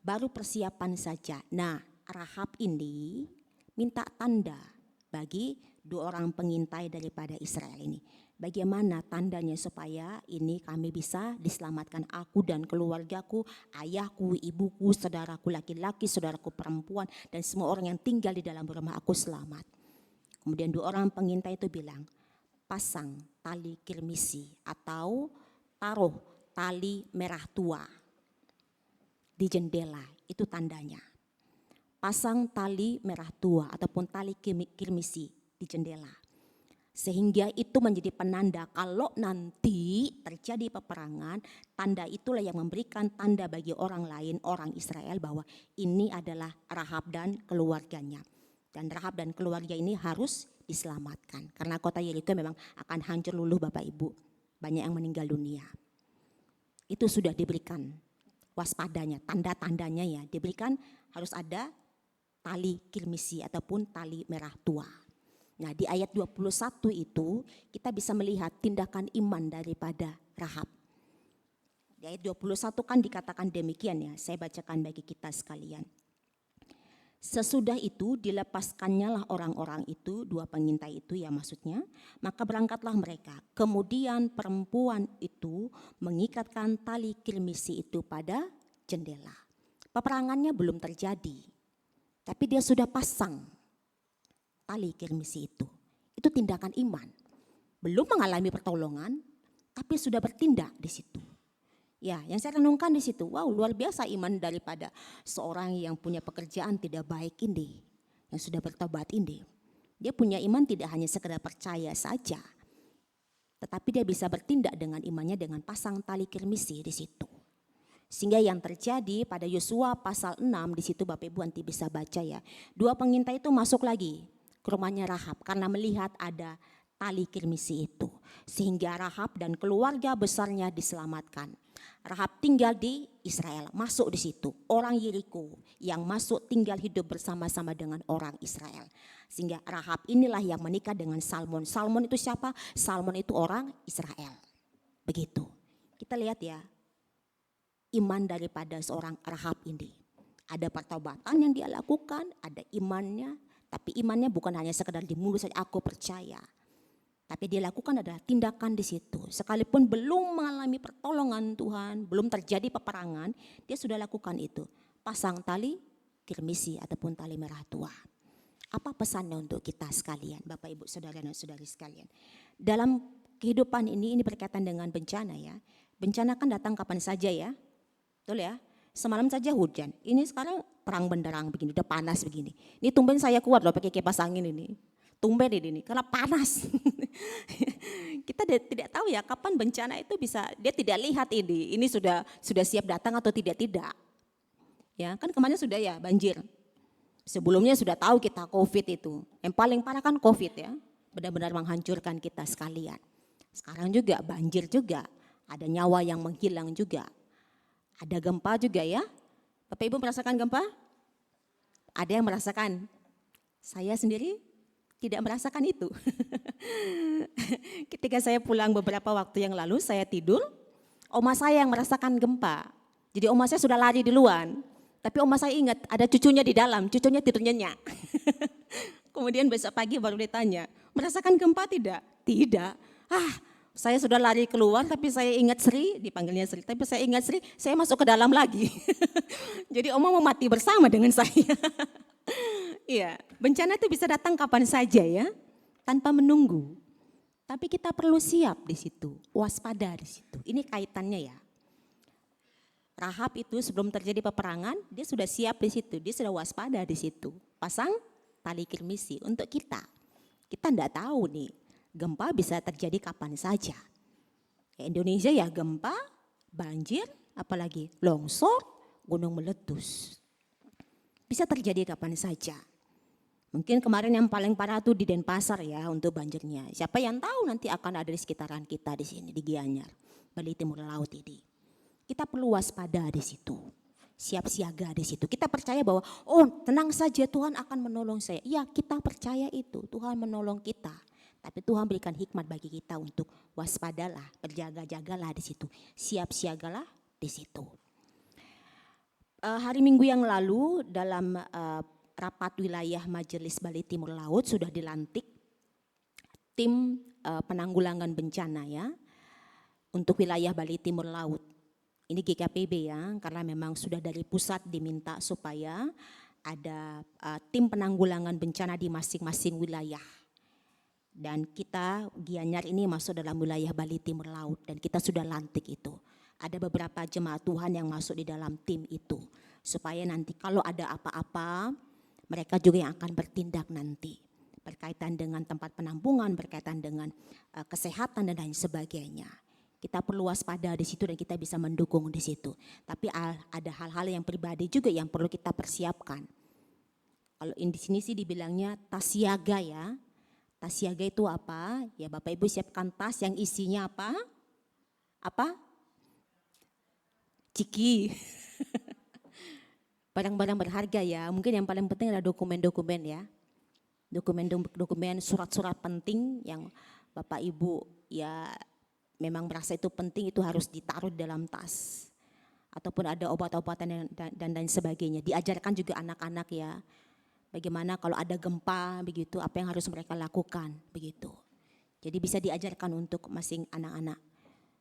Baru persiapan saja. Nah, Rahab ini minta tanda bagi 2 orang pengintai daripada Israel ini. Bagaimana tandanya supaya ini kami bisa diselamatkan, aku dan keluargaku, ayahku, ibuku, saudaraku laki-laki, saudaraku perempuan, dan semua orang yang tinggal di dalam rumah aku selamat. Kemudian 2 orang pengintai itu bilang, pasang tali kirmisi atau taruh tali merah tua di jendela, itu tandanya. Pasang tali merah tua ataupun tali kirmisi di jendela. Sehingga itu menjadi penanda kalau nanti terjadi peperangan, tanda itulah yang memberikan tanda bagi orang lain, orang Israel, bahwa ini adalah Rahab dan keluarganya. Dan Rahab dan keluarga ini harus diselamatkan. Karena kota Yeriko memang akan hancur luluh Bapak Ibu. Banyak yang meninggal dunia. Itu sudah diberikan waspadanya, tanda-tandanya ya. Diberikan harus ada tali kirmisi ataupun tali merah tua. Nah di ayat 21 itu kita bisa melihat tindakan iman daripada Rahab. Di ayat 21 kan dikatakan demikian ya, saya bacakan bagi kita sekalian. Sesudah itu dilepaskannya lah orang-orang itu, 2 pengintai itu ya maksudnya, maka berangkatlah mereka. Kemudian perempuan itu mengikatkan tali kirmisi itu pada jendela. Peperangannya belum terjadi, tapi dia sudah pasang tali kirmisi itu. Itu tindakan iman. Belum mengalami pertolongan, tapi sudah bertindak di situ. Ya, yang saya renungkan di situ, wow, luar biasa iman daripada seorang yang punya pekerjaan tidak baik ini, yang sudah bertobat ini. Dia punya iman tidak hanya sekedar percaya saja, tetapi dia bisa bertindak dengan imannya dengan pasang tali kirmisi di situ. Sehingga yang terjadi pada Yosua pasal 6 di situ Bapak Ibu nanti bisa baca ya. 2 pengintai itu masuk lagi ke rumahnya Rahab karena melihat ada tali kirmisi itu. Sehingga Rahab dan keluarga besarnya diselamatkan. Rahab tinggal di Israel, masuk di situ. Orang Yeriko yang masuk tinggal hidup bersama-sama dengan orang Israel. Sehingga Rahab inilah yang menikah dengan Salmon. Salmon itu siapa? Salmon itu orang Israel. Begitu. Kita lihat ya, iman daripada seorang Rahab ini. Ada pertobatan yang dia lakukan, ada imannya. Tapi imannya bukan hanya sekedar di mulut saja, aku percaya. Tapi dia lakukan adalah tindakan di situ. Sekalipun belum mengalami pertolongan Tuhan, belum terjadi peperangan, dia sudah lakukan itu. Pasang tali kirmisi ataupun tali merah tua. Apa pesannya untuk kita sekalian, Bapak Ibu Saudara dan Saudari sekalian? Dalam kehidupan ini berkaitan dengan bencana ya. Bencana kan datang kapan saja ya. Betul ya? Semalam saja hujan. Ini sekarang terang benderang begini, udah panas begini. Ini tumben saya kuat loh pakai kipas angin ini. Tumben ini karena panas. Kita tidak tahu ya kapan bencana itu bisa, dia tidak lihat ini sudah siap datang atau tidak. Ya, kan kemarin sudah ya banjir. Sebelumnya sudah tahu kita Covid itu. Yang paling parah kan Covid ya. Benar-benar menghancurkan kita sekalian. Sekarang juga banjir juga. Ada nyawa yang menghilang juga. Ada gempa juga ya. Bapak Ibu merasakan gempa? Ada yang merasakan? Saya sendiri tidak merasakan itu. Ketika saya pulang beberapa waktu yang lalu, saya tidur, oma saya yang merasakan gempa. Jadi oma saya sudah lari di luar. Tapi oma saya ingat ada cucunya di dalam, cucunya tidur nyenyak. Kemudian besok pagi baru ditanya, merasakan gempa tidak? Tidak. Saya sudah lari keluar tapi saya ingat Sri, dipanggilnya Sri, tapi saya ingat Sri, saya masuk ke dalam lagi. Jadi oma mau mati bersama dengan saya. Iya, bencana itu bisa datang kapan saja ya, tanpa menunggu. Tapi kita perlu siap di situ, waspada di situ. Ini kaitannya ya. Rahab itu sebelum terjadi peperangan, dia sudah siap di situ, dia sudah waspada di situ. Pasang tali kirmisi untuk kita. Kita enggak tahu nih, gempa bisa terjadi kapan saja. Ya, Indonesia ya gempa, banjir, apalagi longsor, gunung meletus. Bisa terjadi kapan saja. Mungkin kemarin yang paling parah tuh di Denpasar ya untuk banjirnya. Siapa yang tahu nanti akan ada di sekitaran kita di sini di Gianyar, Bali Timur Laut ini. Kita perlu waspada di situ. Siap siaga di situ. Kita percaya bahwa tenang saja Tuhan akan menolong saya. Ya, kita percaya itu. Tuhan menolong kita. Tapi Tuhan berikan hikmat bagi kita untuk waspadalah, berjaga-jagalah di situ. Siap siagalah di situ. Hari Minggu yang lalu dalam rapat wilayah Majelis Bali Timur Laut sudah dilantik tim penanggulangan bencana ya untuk wilayah Bali Timur Laut. Ini GKPB ya, karena memang sudah dari pusat diminta supaya ada tim penanggulangan bencana di masing-masing wilayah. Dan kita Gianyar ini masuk dalam wilayah Bali Timur Laut dan kita sudah lantik itu. Ada beberapa jemaat Tuhan yang masuk di dalam tim itu. Supaya nanti kalau ada apa-apa, mereka juga yang akan bertindak nanti. Berkaitan dengan tempat penampungan, berkaitan dengan kesehatan dan lain sebagainya. Kita perlu waspada di situ dan kita bisa mendukung di situ. Tapi ada hal-hal yang pribadi juga yang perlu kita persiapkan. Kalau di sini sih dibilangnya tas siaga ya. Tas siaga itu apa? Ya Bapak Ibu siapkan tas yang isinya apa? Apa? Ciki. Barang-barang berharga ya. Mungkin yang paling penting adalah dokumen-dokumen ya. Dokumen, surat-surat penting yang Bapak Ibu ya memang merasa itu penting, itu harus ditaruh di dalam tas. Ataupun ada obat-obatan dan lain sebagainya. Diajarkan juga anak-anak ya. Bagaimana kalau ada gempa begitu, apa yang harus mereka lakukan begitu. Jadi bisa diajarkan untuk masing anak-anak.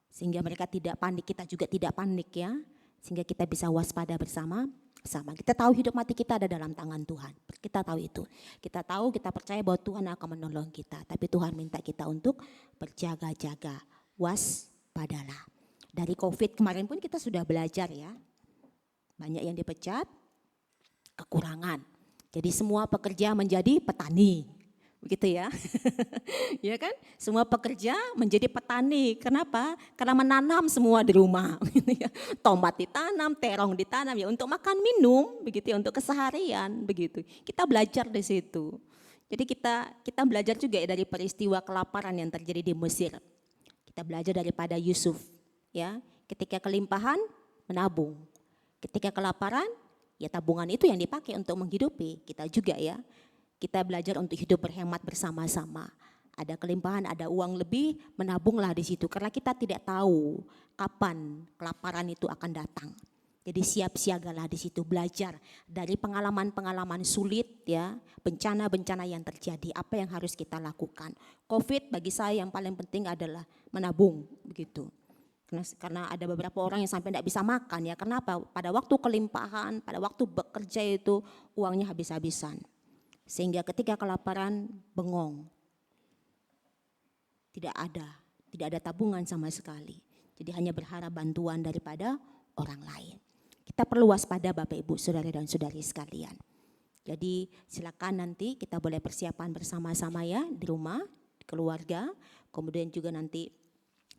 Sehingga mereka tidak panik, kita juga tidak panik ya. Sehingga kita bisa waspada bersama-sama. Kita tahu hidup mati kita ada dalam tangan Tuhan. Kita tahu itu. Kita tahu, kita percaya bahwa Tuhan akan menolong kita. Tapi Tuhan minta kita untuk berjaga-jaga, waspadalah. Dari COVID kemarin pun kita sudah belajar ya. Banyak yang dipecat, kekurangan. Jadi semua pekerja menjadi petani. Begitu ya. Ya kan? Semua pekerja menjadi petani. Kenapa? Karena menanam semua di rumah. Gitu ya. Tomat ditanam, terong ditanam ya untuk makan minum, begitu ya, untuk keseharian begitu. Kita belajar di situ. Jadi kita belajar juga ya dari peristiwa kelaparan yang terjadi di Mesir. Kita belajar daripada Yusuf ya. Ketika kelimpahan menabung. Ketika kelaparan ya tabungan itu yang dipakai untuk menghidupi kita juga ya. Kita belajar untuk hidup berhemat bersama-sama. Ada kelimpahan, ada uang lebih, menabunglah di situ. Karena kita tidak tahu kapan kelaparan itu akan datang. Jadi siap siagalah di situ, belajar dari pengalaman-pengalaman sulit ya, bencana-bencana yang terjadi, apa yang harus kita lakukan. COVID bagi saya yang paling penting adalah menabung begitu. Karena ada beberapa orang yang sampai tidak bisa makan ya. Kenapa? Pada waktu kelimpahan, pada waktu bekerja itu uangnya habis-habisan. Sehingga ketika kelaparan bengong, tidak ada tabungan sama sekali. Jadi hanya berharap bantuan daripada orang lain. Kita perlu waspada Bapak Ibu Saudara dan Saudari sekalian. Jadi silakan nanti kita boleh persiapan bersama-sama ya di rumah, di keluarga. Kemudian juga nanti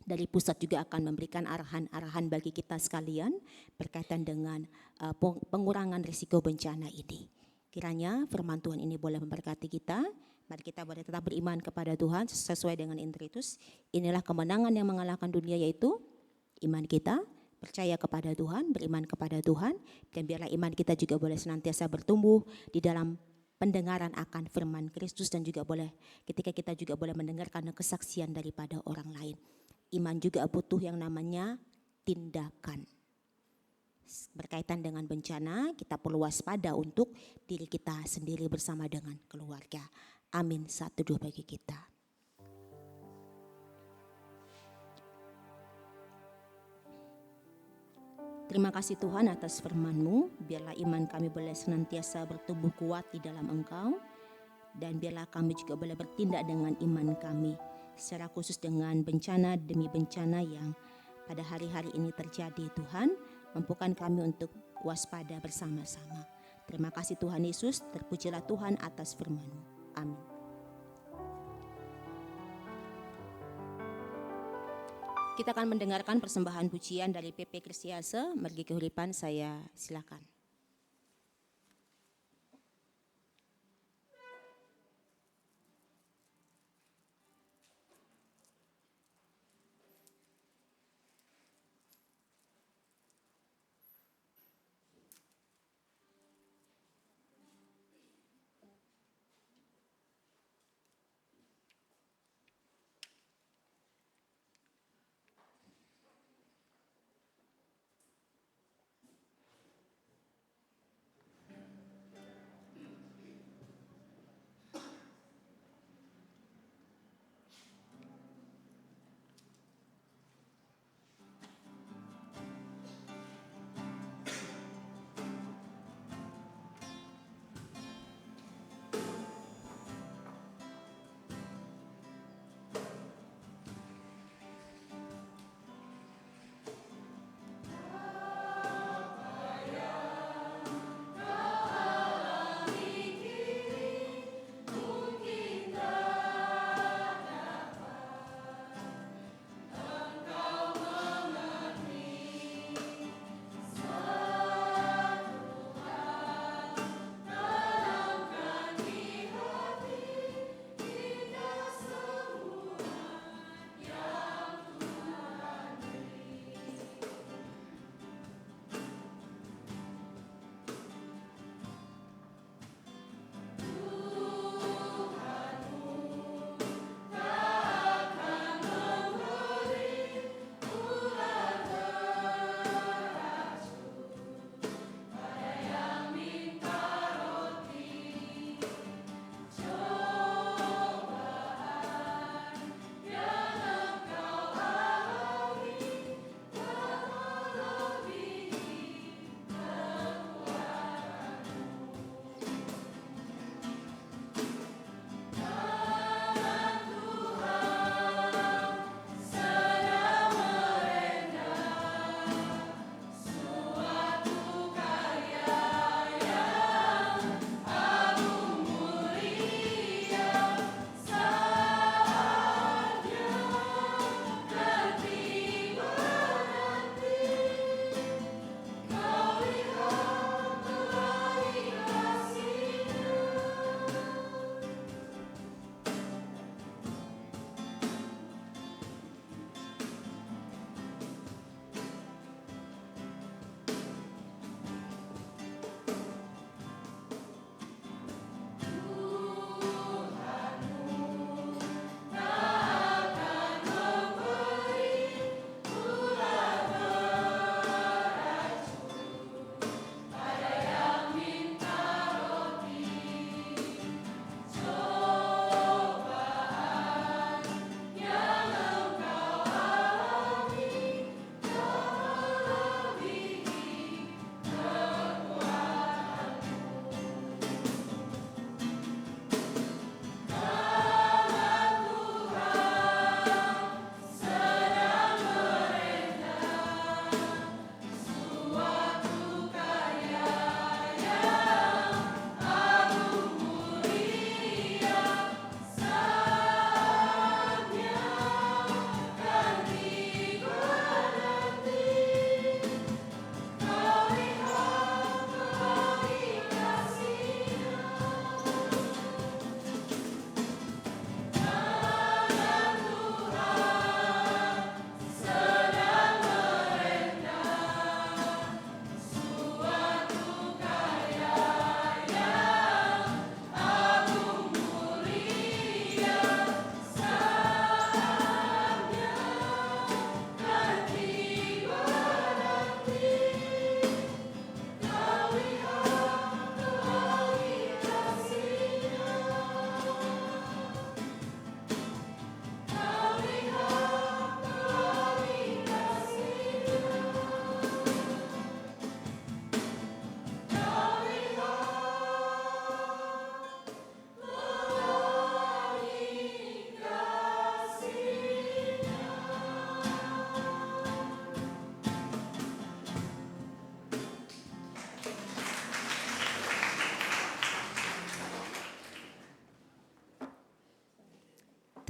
dari pusat juga akan memberikan arahan-arahan bagi kita sekalian berkaitan dengan pengurangan risiko bencana ini. Kiranya firman Tuhan ini boleh memberkati kita. Mari kita boleh tetap beriman kepada Tuhan sesuai dengan intritus. Inilah kemenangan yang mengalahkan dunia, yaitu iman kita, percaya kepada Tuhan, beriman kepada Tuhan. Dan biarlah iman kita juga boleh senantiasa bertumbuh di dalam pendengaran akan firman Kristus. Dan juga boleh ketika kita juga boleh mendengarkan kesaksian daripada orang lain. Iman juga butuh yang namanya tindakan. Berkaitan dengan bencana, kita perlu waspada untuk diri kita sendiri bersama dengan keluarga. Amin. 1, 2 bagi kita. Terima kasih Tuhan atas firman-Mu. Biarlah iman kami boleh senantiasa bertumbuh kuat di dalam Engkau. Dan biarlah kami juga boleh bertindak dengan iman kami. Secara khusus dengan bencana demi bencana yang pada hari-hari ini terjadi Tuhan. Mampukan kami untuk waspada bersama-sama. Terima kasih Tuhan Yesus, terpujilah Tuhan atas firman-Mu. Amin. Kita akan mendengarkan persembahan pujian dari PP Kristiase, Mergi Keuripan. Saya silakan.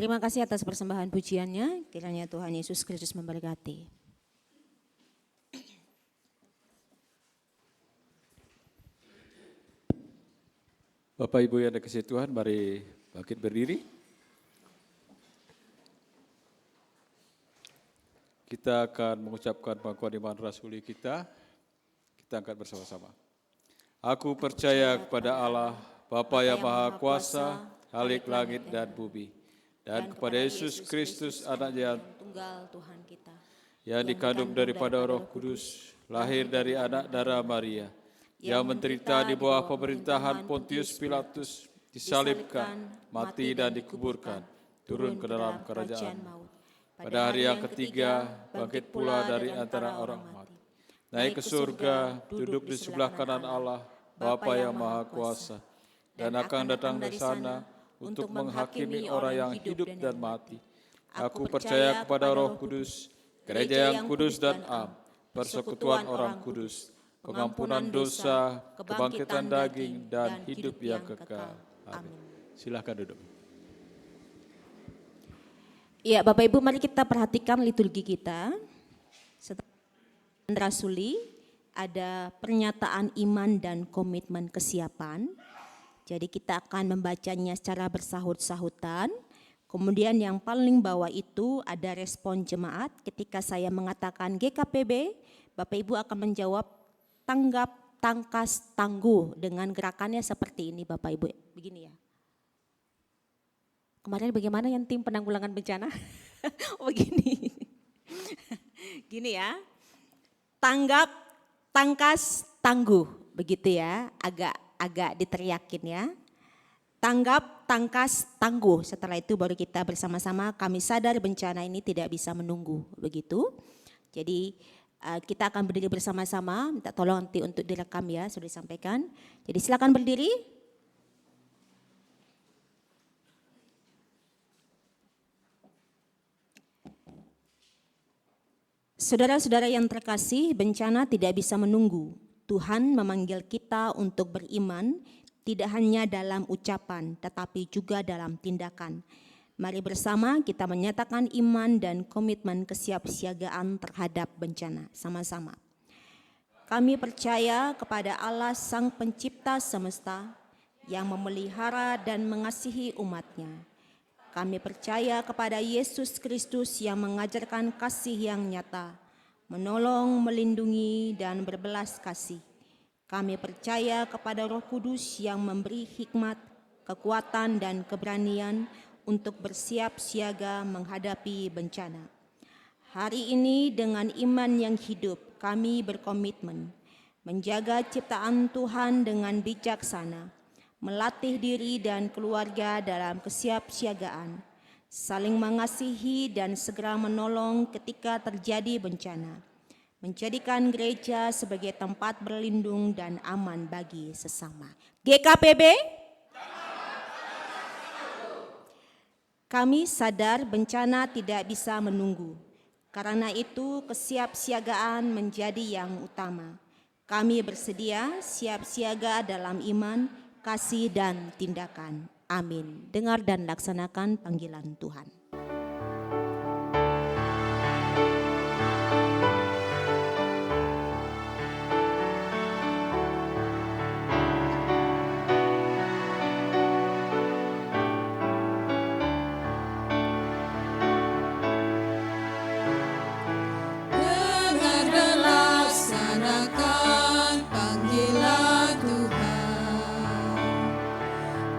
Terima kasih atas persembahan pujiannya. Kiranya Tuhan Yesus Kristus memberkati. Bapak Ibu yang dikasihi Tuhan, mari bangkit berdiri. Kita akan mengucapkan pengakuan iman rasuli kita. Kita angkat bersama-sama. Aku percaya kepada Allah, Bapa yang Maha Kuasa, Khalik langit dan bumi, dan kepada Yesus Kristus, Anaknya Tunggal Tuhan kita. yang dikandung daripada Roh Kudus, lahir dari anak darah Maria, yang menderita di bawah pemerintahan Pontius Pilatus, disalibkan, mati dan dikuburkan, turun ke dalam kerajaan maut. Pada hari yang ketiga, bangkit pula dari antara orang mati. Naik ke surga, duduk di sebelah kanan Allah, Bapa yang Maha Kuasa, dan akan datang dari sana untuk menghakimi orang yang hidup dan mati. Aku percaya kepada Roh Kudus, gereja yang kudus dan am, persekutuan orang kudus, pengampunan dosa, kebangkitan daging, dan hidup yang kekal. Amin. Silakan duduk. Ya, Bapak Ibu, mari kita perhatikan liturgi kita. Setelah rasuli, ada pernyataan iman dan komitmen kesiapan. Jadi kita akan membacanya secara bersahut-sahutan. Kemudian yang paling bawah itu ada respon jemaat. Ketika saya mengatakan GKPB, Bapak Ibu akan menjawab tanggap, tangkas, tangguh dengan gerakannya seperti ini Bapak Ibu. Begini ya. Kemarin bagaimana yang tim penanggulangan bencana? Oh begini. Gini ya. Tanggap, tangkas, tangguh. Begitu ya. Agak diteriakin ya. Tanggap, tangkas, tangguh. Setelah itu baru kita bersama-sama kami sadar bencana ini tidak bisa menunggu. Begitu. Jadi kita akan berdiri bersama-sama. Minta tolong nanti untuk direkam ya, sudah disampaikan. Jadi silakan berdiri. Saudara-saudara yang terkasih, bencana tidak bisa menunggu. Tuhan memanggil kita untuk beriman tidak hanya dalam ucapan tetapi juga dalam tindakan. Mari bersama kita menyatakan iman dan komitmen kesiapsiagaan terhadap bencana sama-sama. Kami percaya kepada Allah Sang Pencipta semesta yang memelihara dan mengasihi umat-Nya. Kami percaya kepada Yesus Kristus yang mengajarkan kasih yang nyata, menolong, melindungi, dan berbelas kasih. Kami percaya kepada Roh Kudus yang memberi hikmat, kekuatan, dan keberanian untuk bersiap siaga menghadapi bencana. Hari ini dengan iman yang hidup, kami berkomitmen menjaga ciptaan Tuhan dengan bijaksana, melatih diri dan keluarga dalam kesiapsiagaan, saling mengasihi dan segera menolong ketika terjadi bencana, menjadikan gereja sebagai tempat berlindung dan aman bagi sesama. GKPB, kami sadar bencana tidak bisa menunggu. Karena itu kesiapsiagaan menjadi yang utama. Kami bersedia siap siaga dalam iman, kasih dan tindakan. Amin. Dengar dan laksanakan panggilan Tuhan. Dengar dan laksanakan panggilan Tuhan.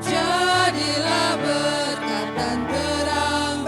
Jadilah berkat dan terang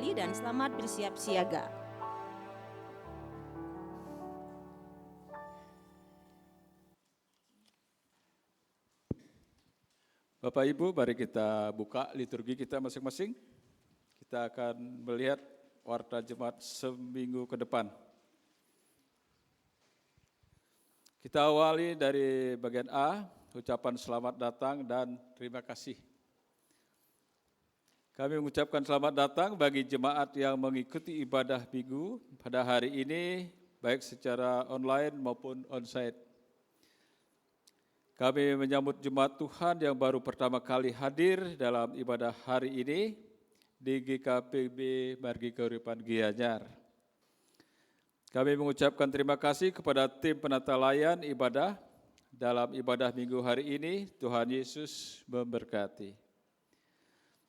diri dan selamat bersiap siaga. Bapak Ibu, mari kita buka liturgi kita masing-masing. Kita akan melihat warta jemaat seminggu ke depan. Kita awali dari bagian A, ucapan selamat datang dan terima kasih. Kami mengucapkan selamat datang bagi jemaat yang mengikuti ibadah minggu pada hari ini, baik secara online maupun onsite. Kami menyambut jemaat Tuhan yang baru pertama kali hadir dalam ibadah hari ini di GKPB Margi Keuripan Gianyar. Kami mengucapkan terima kasih kepada tim penata layan ibadah dalam ibadah minggu hari ini. Tuhan Yesus memberkati.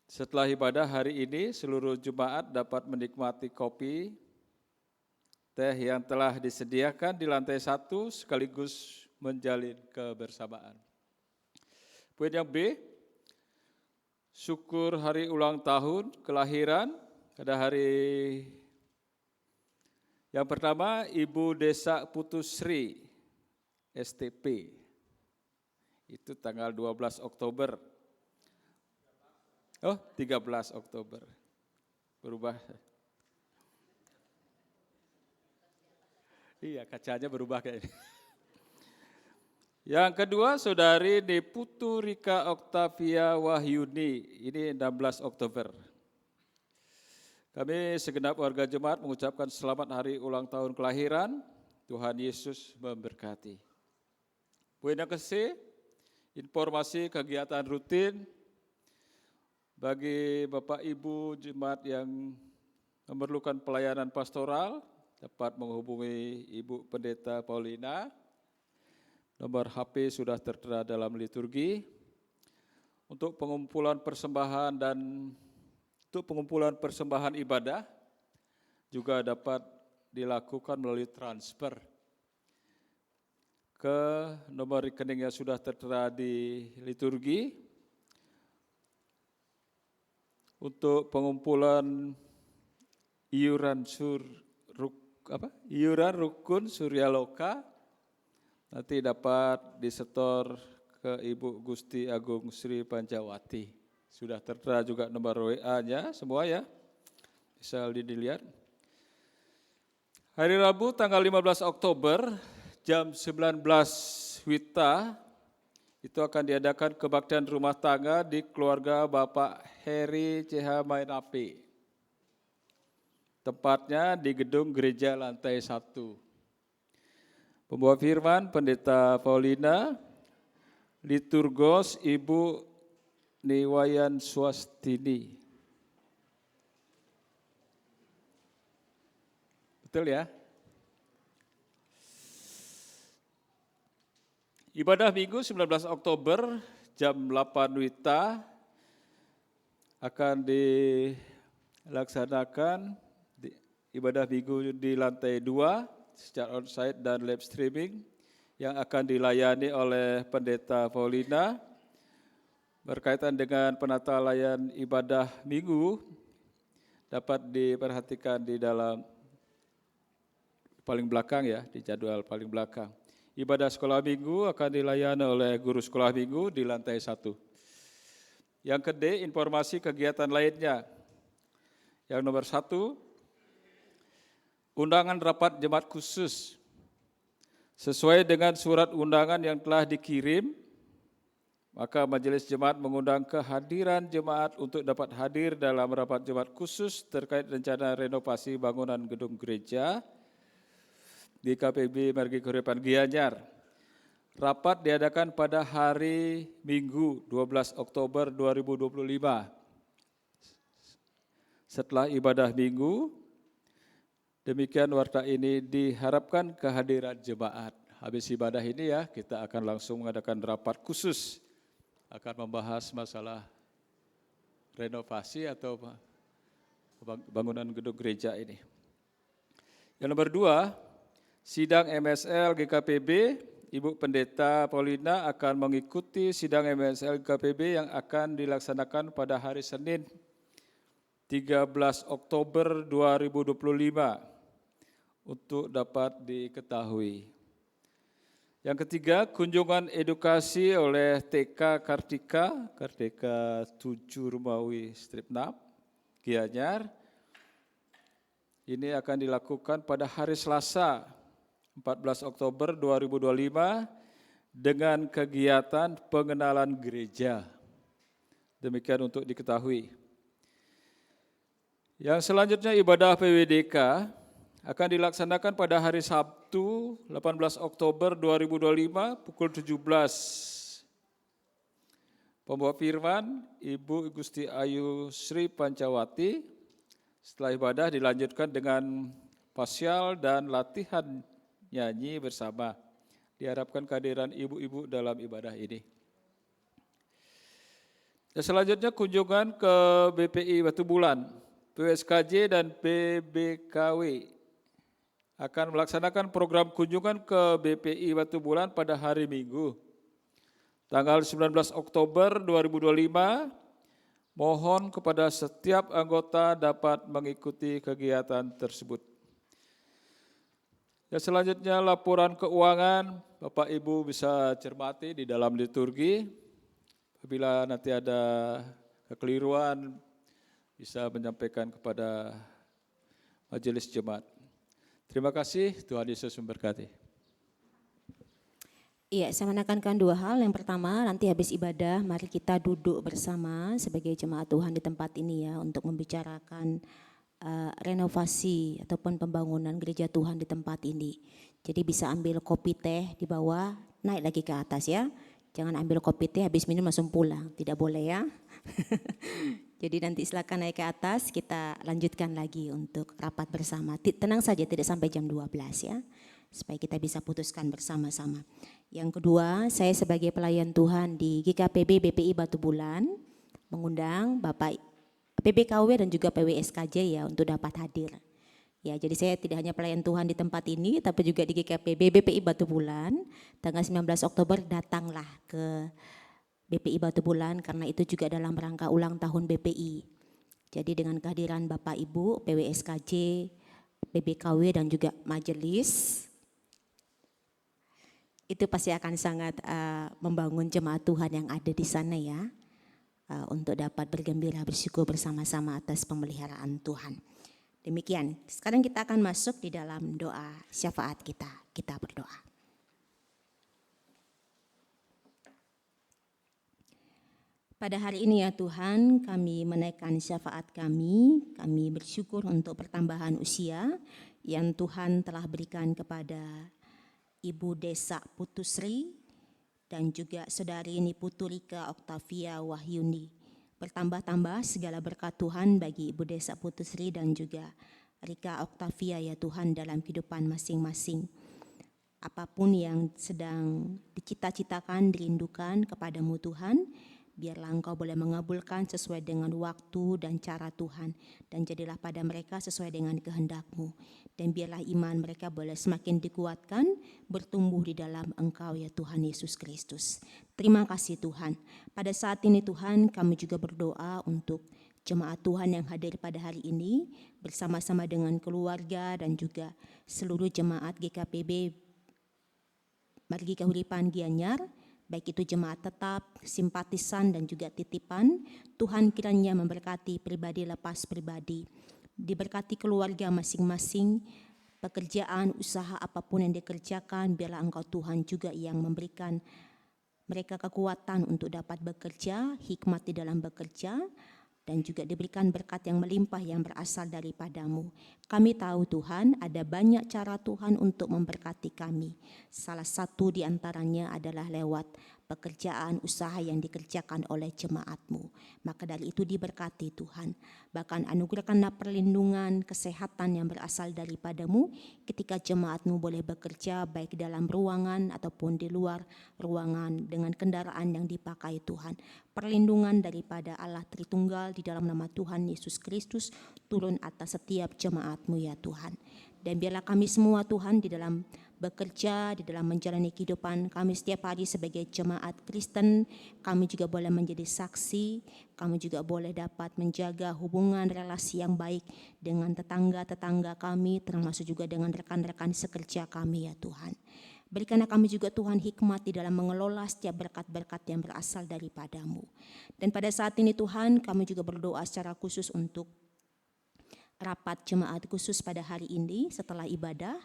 Setelah ibadah hari ini, seluruh jemaat dapat menikmati kopi, teh yang telah disediakan di lantai 1 sekaligus menjalin kebersamaan. Poin yang B, syukur hari ulang tahun kelahiran pada hari yang pertama, Ibu Desa Putusri, STP. Itu tanggal 12 Oktober. Oh, 13 Oktober. Berubah. Iya, kacanya berubah kayaknya. Yang kedua, Saudari Deputu Rika Oktavia Wahyuni, ini 16 Oktober. Kami segenap warga jemaat mengucapkan selamat hari ulang tahun kelahiran, Tuhan Yesus memberkati. Poin yang ke-C, informasi kegiatan rutin bagi Bapak Ibu jemaat yang memerlukan pelayanan pastoral, dapat menghubungi Ibu Pendeta Paulina. Nomor HP sudah tertera dalam liturgi. Untuk pengumpulan persembahan ibadah juga dapat dilakukan melalui transfer ke nomor rekening yang sudah tertera di liturgi. Untuk pengumpulan iuran rukun Suryaloka nanti dapat disetor ke Ibu Gusti Agung Sri Pancawati. Sudah tertera juga nomor WA-nya semua ya, bisa dilihat. Hari Rabu tanggal 15 Oktober jam 19 WITA itu akan diadakan kebaktian rumah tangga di keluarga Bapak Heri CH Mainapi. Tempatnya di gedung gereja lantai 1. Pembawa firman Pendeta Paulina, liturgos Ibu Niwayan Swastini. Betul ya? Ibadah Minggu 19 Oktober jam 8 WITA akan dilaksanakan ibadah Minggu di lantai 2 secara onsite dan live streaming yang akan dilayani oleh Pendeta Paulina berkaitan dengan penata layan ibadah Minggu dapat diperhatikan di dalam paling belakang ya, di jadwal paling belakang. Ibadah sekolah Minggu akan dilayani oleh guru sekolah Minggu di lantai 1. Yang kedua, informasi kegiatan lainnya. Yang nomor 1, undangan rapat jemaat khusus sesuai dengan surat undangan yang telah dikirim, maka majelis jemaat mengundang kehadiran jemaat untuk dapat hadir dalam rapat jemaat khusus terkait rencana renovasi bangunan gedung gereja di KPB Margi Keuripan Gianyar. Rapat diadakan pada hari Minggu 12 Oktober 2025. Setelah ibadah Minggu, demikian warta ini diharapkan kehadiran jemaat. Habis ibadah ini ya, kita akan langsung mengadakan rapat khusus. Akan membahas masalah renovasi atau bangunan gedung gereja ini. Yang nomor 2, sidang MSL GKPB, Ibu Pendeta Paulina akan mengikuti sidang MSL GKPB yang akan dilaksanakan pada hari Senin 13 Oktober 2025 untuk dapat diketahui. Yang ketiga, kunjungan edukasi oleh TK Kartika 7 Rumawi Strip 6, Gianyar. Ini akan dilakukan pada hari Selasa 14 Oktober 2025 dengan kegiatan pengenalan gereja. Demikian untuk diketahui. Yang selanjutnya ibadah PWDK akan dilaksanakan pada hari Sabtu 18 Oktober 2025 pukul 17. Pembawa firman Ibu Gusti Ayu Sri Pancawati. Setelah ibadah dilanjutkan dengan pasyal dan latihan nyanyi bersama. Diharapkan kehadiran ibu-ibu dalam ibadah ini. Dan selanjutnya kunjungan ke BPI Batu Bulan, PWSKJ dan PBKW akan melaksanakan program kunjungan ke BPI Batu Bulan pada hari Minggu, tanggal 19 Oktober 2025. Mohon kepada setiap anggota dapat mengikuti kegiatan tersebut. Dan selanjutnya laporan keuangan, Bapak Ibu bisa cermati di dalam liturgi. Apabila nanti ada kekeliruan, bisa menyampaikan kepada majelis jemaat. Terima kasih, Tuhan Yesus memberkati. Iya, saya menekankan dua hal. Yang pertama, nanti habis ibadah, mari kita duduk bersama sebagai jemaat Tuhan di tempat ini ya, untuk membicarakan renovasi ataupun pembangunan gereja Tuhan di tempat ini. Jadi bisa ambil kopi teh di bawah, naik lagi ke atas ya. Jangan ambil kopi teh habis minum langsung pulang, tidak boleh ya. Jadi nanti silakan naik ke atas, kita lanjutkan lagi untuk rapat bersama. Tenang saja, tidak sampai jam 12 ya, supaya kita bisa putuskan bersama-sama. Yang kedua, saya sebagai pelayan Tuhan di GKPB BPI Batu Bulan mengundang Bapak PBKW dan juga PWSKJ ya untuk dapat hadir. Ya, jadi saya tidak hanya pelayan Tuhan di tempat ini, tapi juga di GKPB BPI Batu Bulan. Tanggal 19 Oktober datanglah ke BPI Batu Bulan karena itu juga dalam rangka ulang tahun BPI. Jadi dengan kehadiran Bapak Ibu, PWSKJ, PBKW dan juga majelis, itu pasti akan sangat membangun jemaat Tuhan yang ada di sana ya, untuk dapat bergembira bersyukur bersama-sama atas pemeliharaan Tuhan. Demikian, sekarang kita akan masuk di dalam doa syafaat kita. Kita berdoa. Pada hari ini ya Tuhan, kami menaikkan syafaat kami bersyukur untuk pertambahan usia yang Tuhan telah berikan kepada Ibu Desa Putusri dan juga Saudari Niputu Rika Oktavia Wahyuni. Bertambah-tambah segala berkat Tuhan bagi Ibu Desa Putusri dan juga Rika Oktavia ya Tuhan dalam kehidupan masing-masing. Apapun yang sedang dicita-citakan, dirindukan kepadamu Tuhan, biarlah Engkau boleh mengabulkan sesuai dengan waktu dan cara Tuhan. Dan jadilah pada mereka sesuai dengan kehendak-Mu. Dan biarlah iman mereka boleh semakin dikuatkan, bertumbuh di dalam Engkau ya Tuhan Yesus Kristus. Terima kasih Tuhan. Pada saat ini Tuhan, kami juga berdoa untuk jemaat Tuhan yang hadir pada hari ini, bersama-sama dengan keluarga dan juga seluruh jemaat GKPB Margi Kahuripan Gianyar, baik itu jemaat tetap, simpatisan dan juga titipan. Tuhan kiranya memberkati pribadi lepas pribadi, diberkati keluarga masing-masing, pekerjaan, usaha apapun yang dikerjakan, biarlah Engkau Tuhan juga yang memberikan mereka kekuatan untuk dapat bekerja, hikmat di dalam bekerja, dan juga diberikan berkat yang melimpah yang berasal daripada-Mu. Kami tahu Tuhan ada banyak cara Tuhan untuk memberkati kami. Salah satu di antaranya adalah lewat pekerjaan usaha yang dikerjakan oleh jemaat-Mu. Maka dari itu diberkati Tuhan. Bahkan anugerahkanlah perlindungan, kesehatan yang berasal daripada-Mu ketika jemaat-Mu boleh bekerja baik dalam ruangan ataupun di luar ruangan dengan kendaraan yang dipakai Tuhan. Perlindungan daripada Allah Tritunggal di dalam nama Tuhan Yesus Kristus turun atas setiap jemaat-Mu ya Tuhan. Dan biarlah kami semua Tuhan di dalam bekerja, di dalam menjalani kehidupan kami setiap hari sebagai jemaat Kristen. Kami juga boleh menjadi saksi, kami juga boleh dapat menjaga hubungan relasi yang baik dengan tetangga-tetangga kami, termasuk juga dengan rekan-rekan sekerja kami ya Tuhan. Berikanlah kami juga Tuhan hikmat di dalam mengelola setiap berkat-berkat yang berasal daripada-Mu. Dan pada saat ini Tuhan, kami juga berdoa secara khusus untuk rapat jemaat khusus pada hari ini setelah ibadah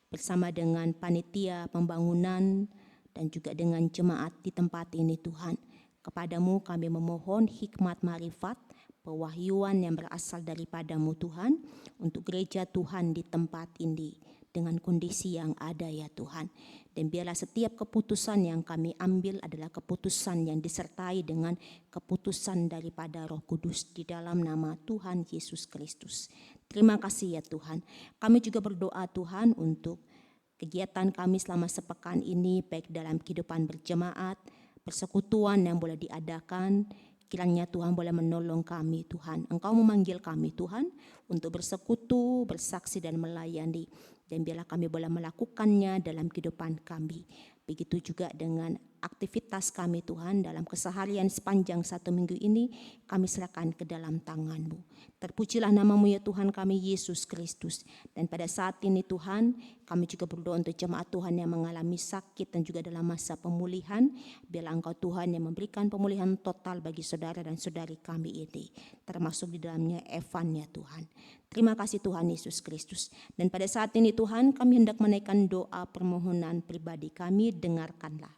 bersama dengan panitia pembangunan dan juga dengan jemaat di tempat ini Tuhan. Kepadamu kami memohon hikmat marifat, pewahyuan yang berasal daripada-Mu Tuhan untuk gereja Tuhan di tempat ini dengan kondisi yang ada ya Tuhan. Dan biarlah setiap keputusan yang kami ambil adalah keputusan yang disertai dengan keputusan daripada Roh Kudus di dalam nama Tuhan Yesus Kristus. Terima kasih ya Tuhan. Kami juga berdoa Tuhan untuk kegiatan kami selama sepekan ini, baik dalam kehidupan berjemaat, persekutuan yang boleh diadakan. Kiranya Tuhan boleh menolong kami Tuhan. Engkau memanggil kami Tuhan untuk bersekutu, bersaksi dan melayani. Dan biarlah kami boleh melakukannya dalam kehidupan kami. Begitu juga dengan aktivitas kami Tuhan dalam keseharian sepanjang 1 minggu ini, kami serahkan ke dalam tangan-Mu. Terpujilah nama-Mu ya Tuhan kami Yesus Kristus. Dan pada saat ini Tuhan, kami juga berdoa untuk jemaat Tuhan yang mengalami sakit dan juga dalam masa pemulihan. Biarlah Engkau Tuhan yang memberikan pemulihan total bagi saudara dan saudari kami ini, termasuk di dalamnya Evan ya Tuhan. Terima kasih Tuhan Yesus Kristus. Dan pada saat ini Tuhan, kami hendak menaikkan doa permohonan pribadi kami, dengarkanlah.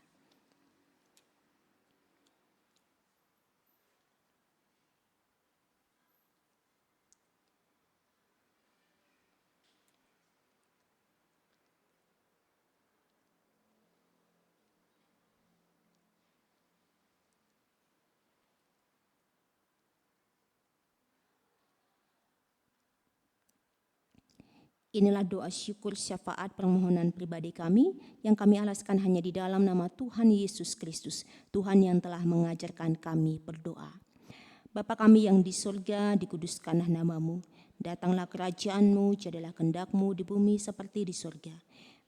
Inilah doa syukur syafaat permohonan pribadi kami yang kami alaskan hanya di dalam nama Tuhan Yesus Kristus, Tuhan yang telah mengajarkan kami berdoa. Bapa kami yang di surga, dikuduskanlah nama-Mu. Datanglah kerajaan-Mu, jadilah kehendak-Mu di bumi seperti di surga.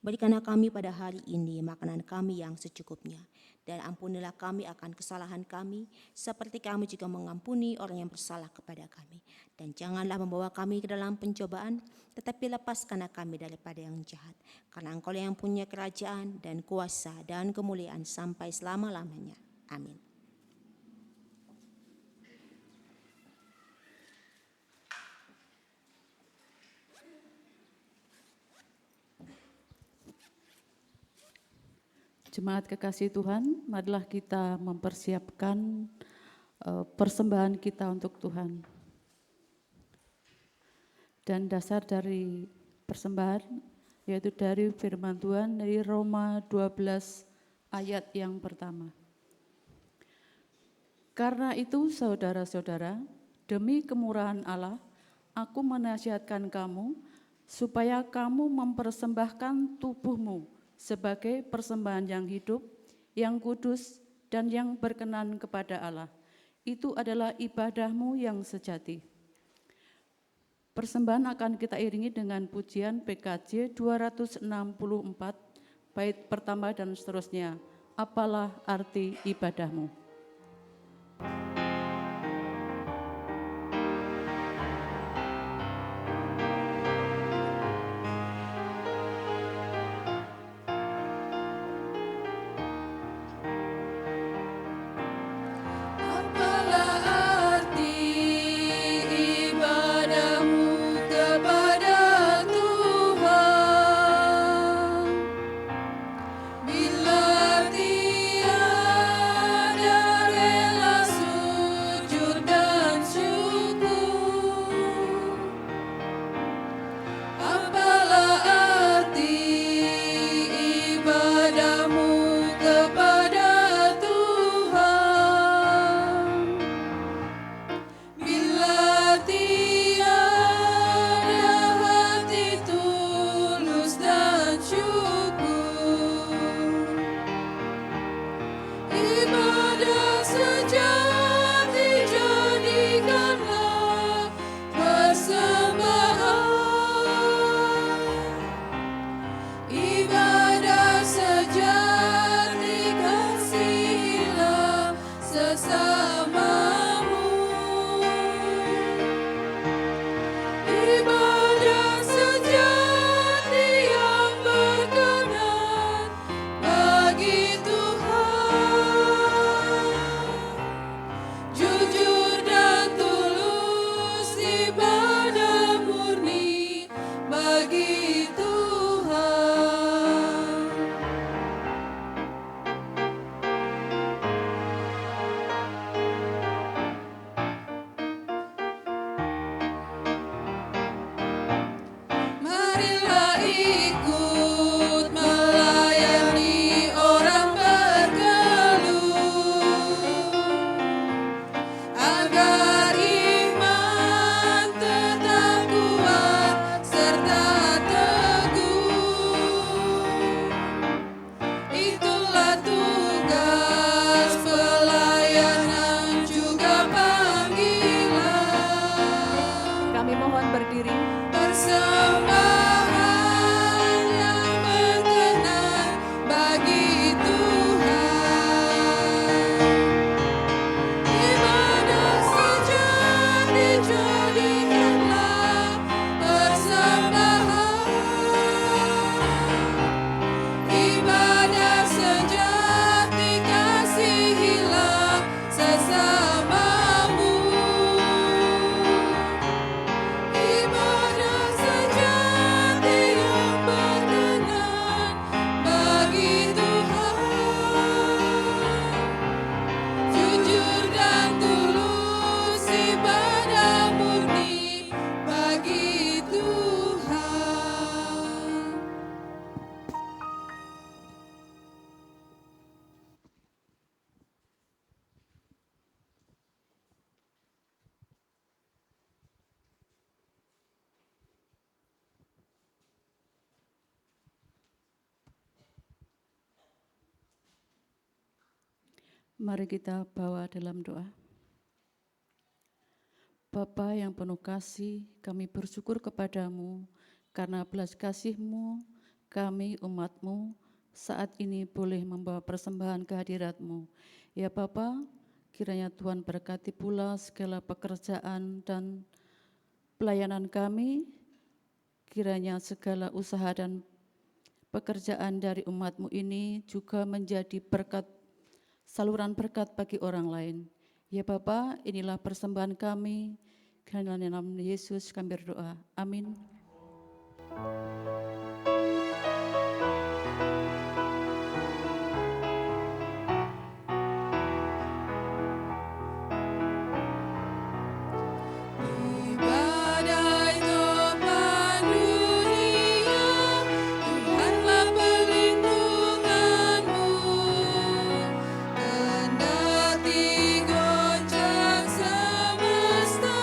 Berikanlah kami pada hari ini makanan kami yang secukupnya. Dan ampunilah kami akan kesalahan kami, seperti kami juga mengampuni orang yang bersalah kepada kami. Dan janganlah membawa kami ke dalam pencobaan, tetapi lepaskanlah kami daripada yang jahat. Karena Engkau yang punya kerajaan dan kuasa dan kemuliaan sampai selama-lamanya. Amin. Jemaat kekasih Tuhan, marilah kita mempersiapkan persembahan kita untuk Tuhan. Dan dasar dari persembahan yaitu dari firman Tuhan dari Roma 12 ayat yang pertama. Karena itu saudara-saudara, demi kemurahan Allah, aku menasihatkan kamu supaya kamu mempersembahkan tubuhmu sebagai persembahan yang hidup, yang kudus, dan yang berkenan kepada Allah. Itu adalah ibadahmu yang sejati. Persembahan akan kita iringi dengan pujian PKJ 264, bait pertama dan seterusnya. Apalah arti ibadahmu? Bila tiada Mari kita bawa dalam doa. Bapa yang penuh kasih, kami bersyukur kepadamu karena belas kasih-Mu, kami umat-Mu saat ini boleh membawa persembahan kehadirat-Mu. Ya Bapa, kiranya Tuhan berkati pula segala pekerjaan dan pelayanan kami, kiranya segala usaha dan pekerjaan dari umat-Mu ini juga menjadi berkat, saluran berkat bagi orang lain. Ya Bapa, inilah persembahan kami, karena dalam nama Yesus kami berdoa. Amin. Badai topan dunia, Tuhanlah perlindunganmu. Kendati goncang semesta,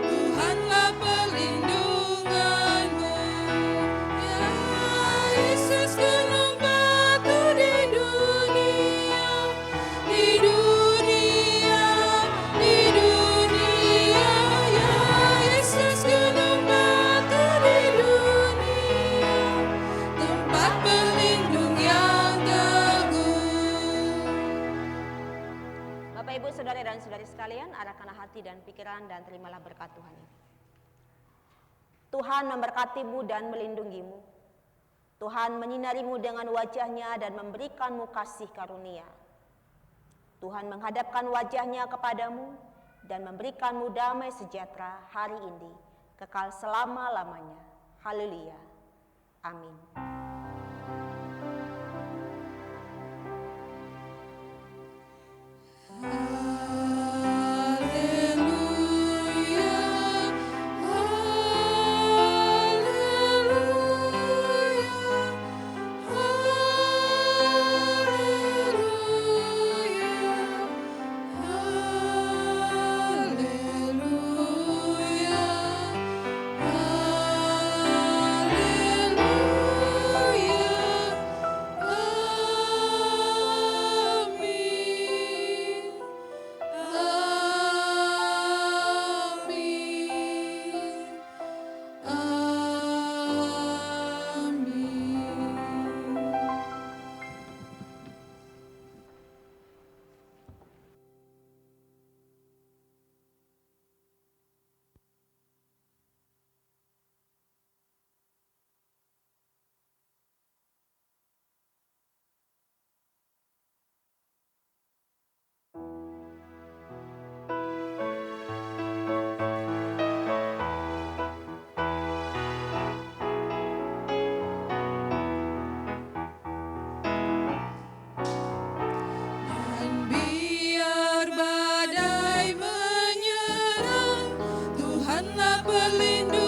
Tuhanlah perlindunganmu. Ya Yesus, gunung batu di dunia, di dunia, di dunia. Ya Yesus, gunung batu di dunia, tempat berlindung yang teguh. Bapak, Ibu, Saudara dan Saudari sekalian, arahkanlah hati dan pikiran dan terimalah berkat Tuhan ini. Tuhan memberkatimu dan melindungimu. Tuhan menyinarimu dengan wajah-Nya dan memberikanmu kasih karunia. Tuhan menghadapkan wajah-Nya kepadamu dan memberikanmu damai sejahtera hari ini, kekal selama-lamanya. Haleluya. Amin. Haleluya, Dan biar badai menyerang, Tuhanlah pelindung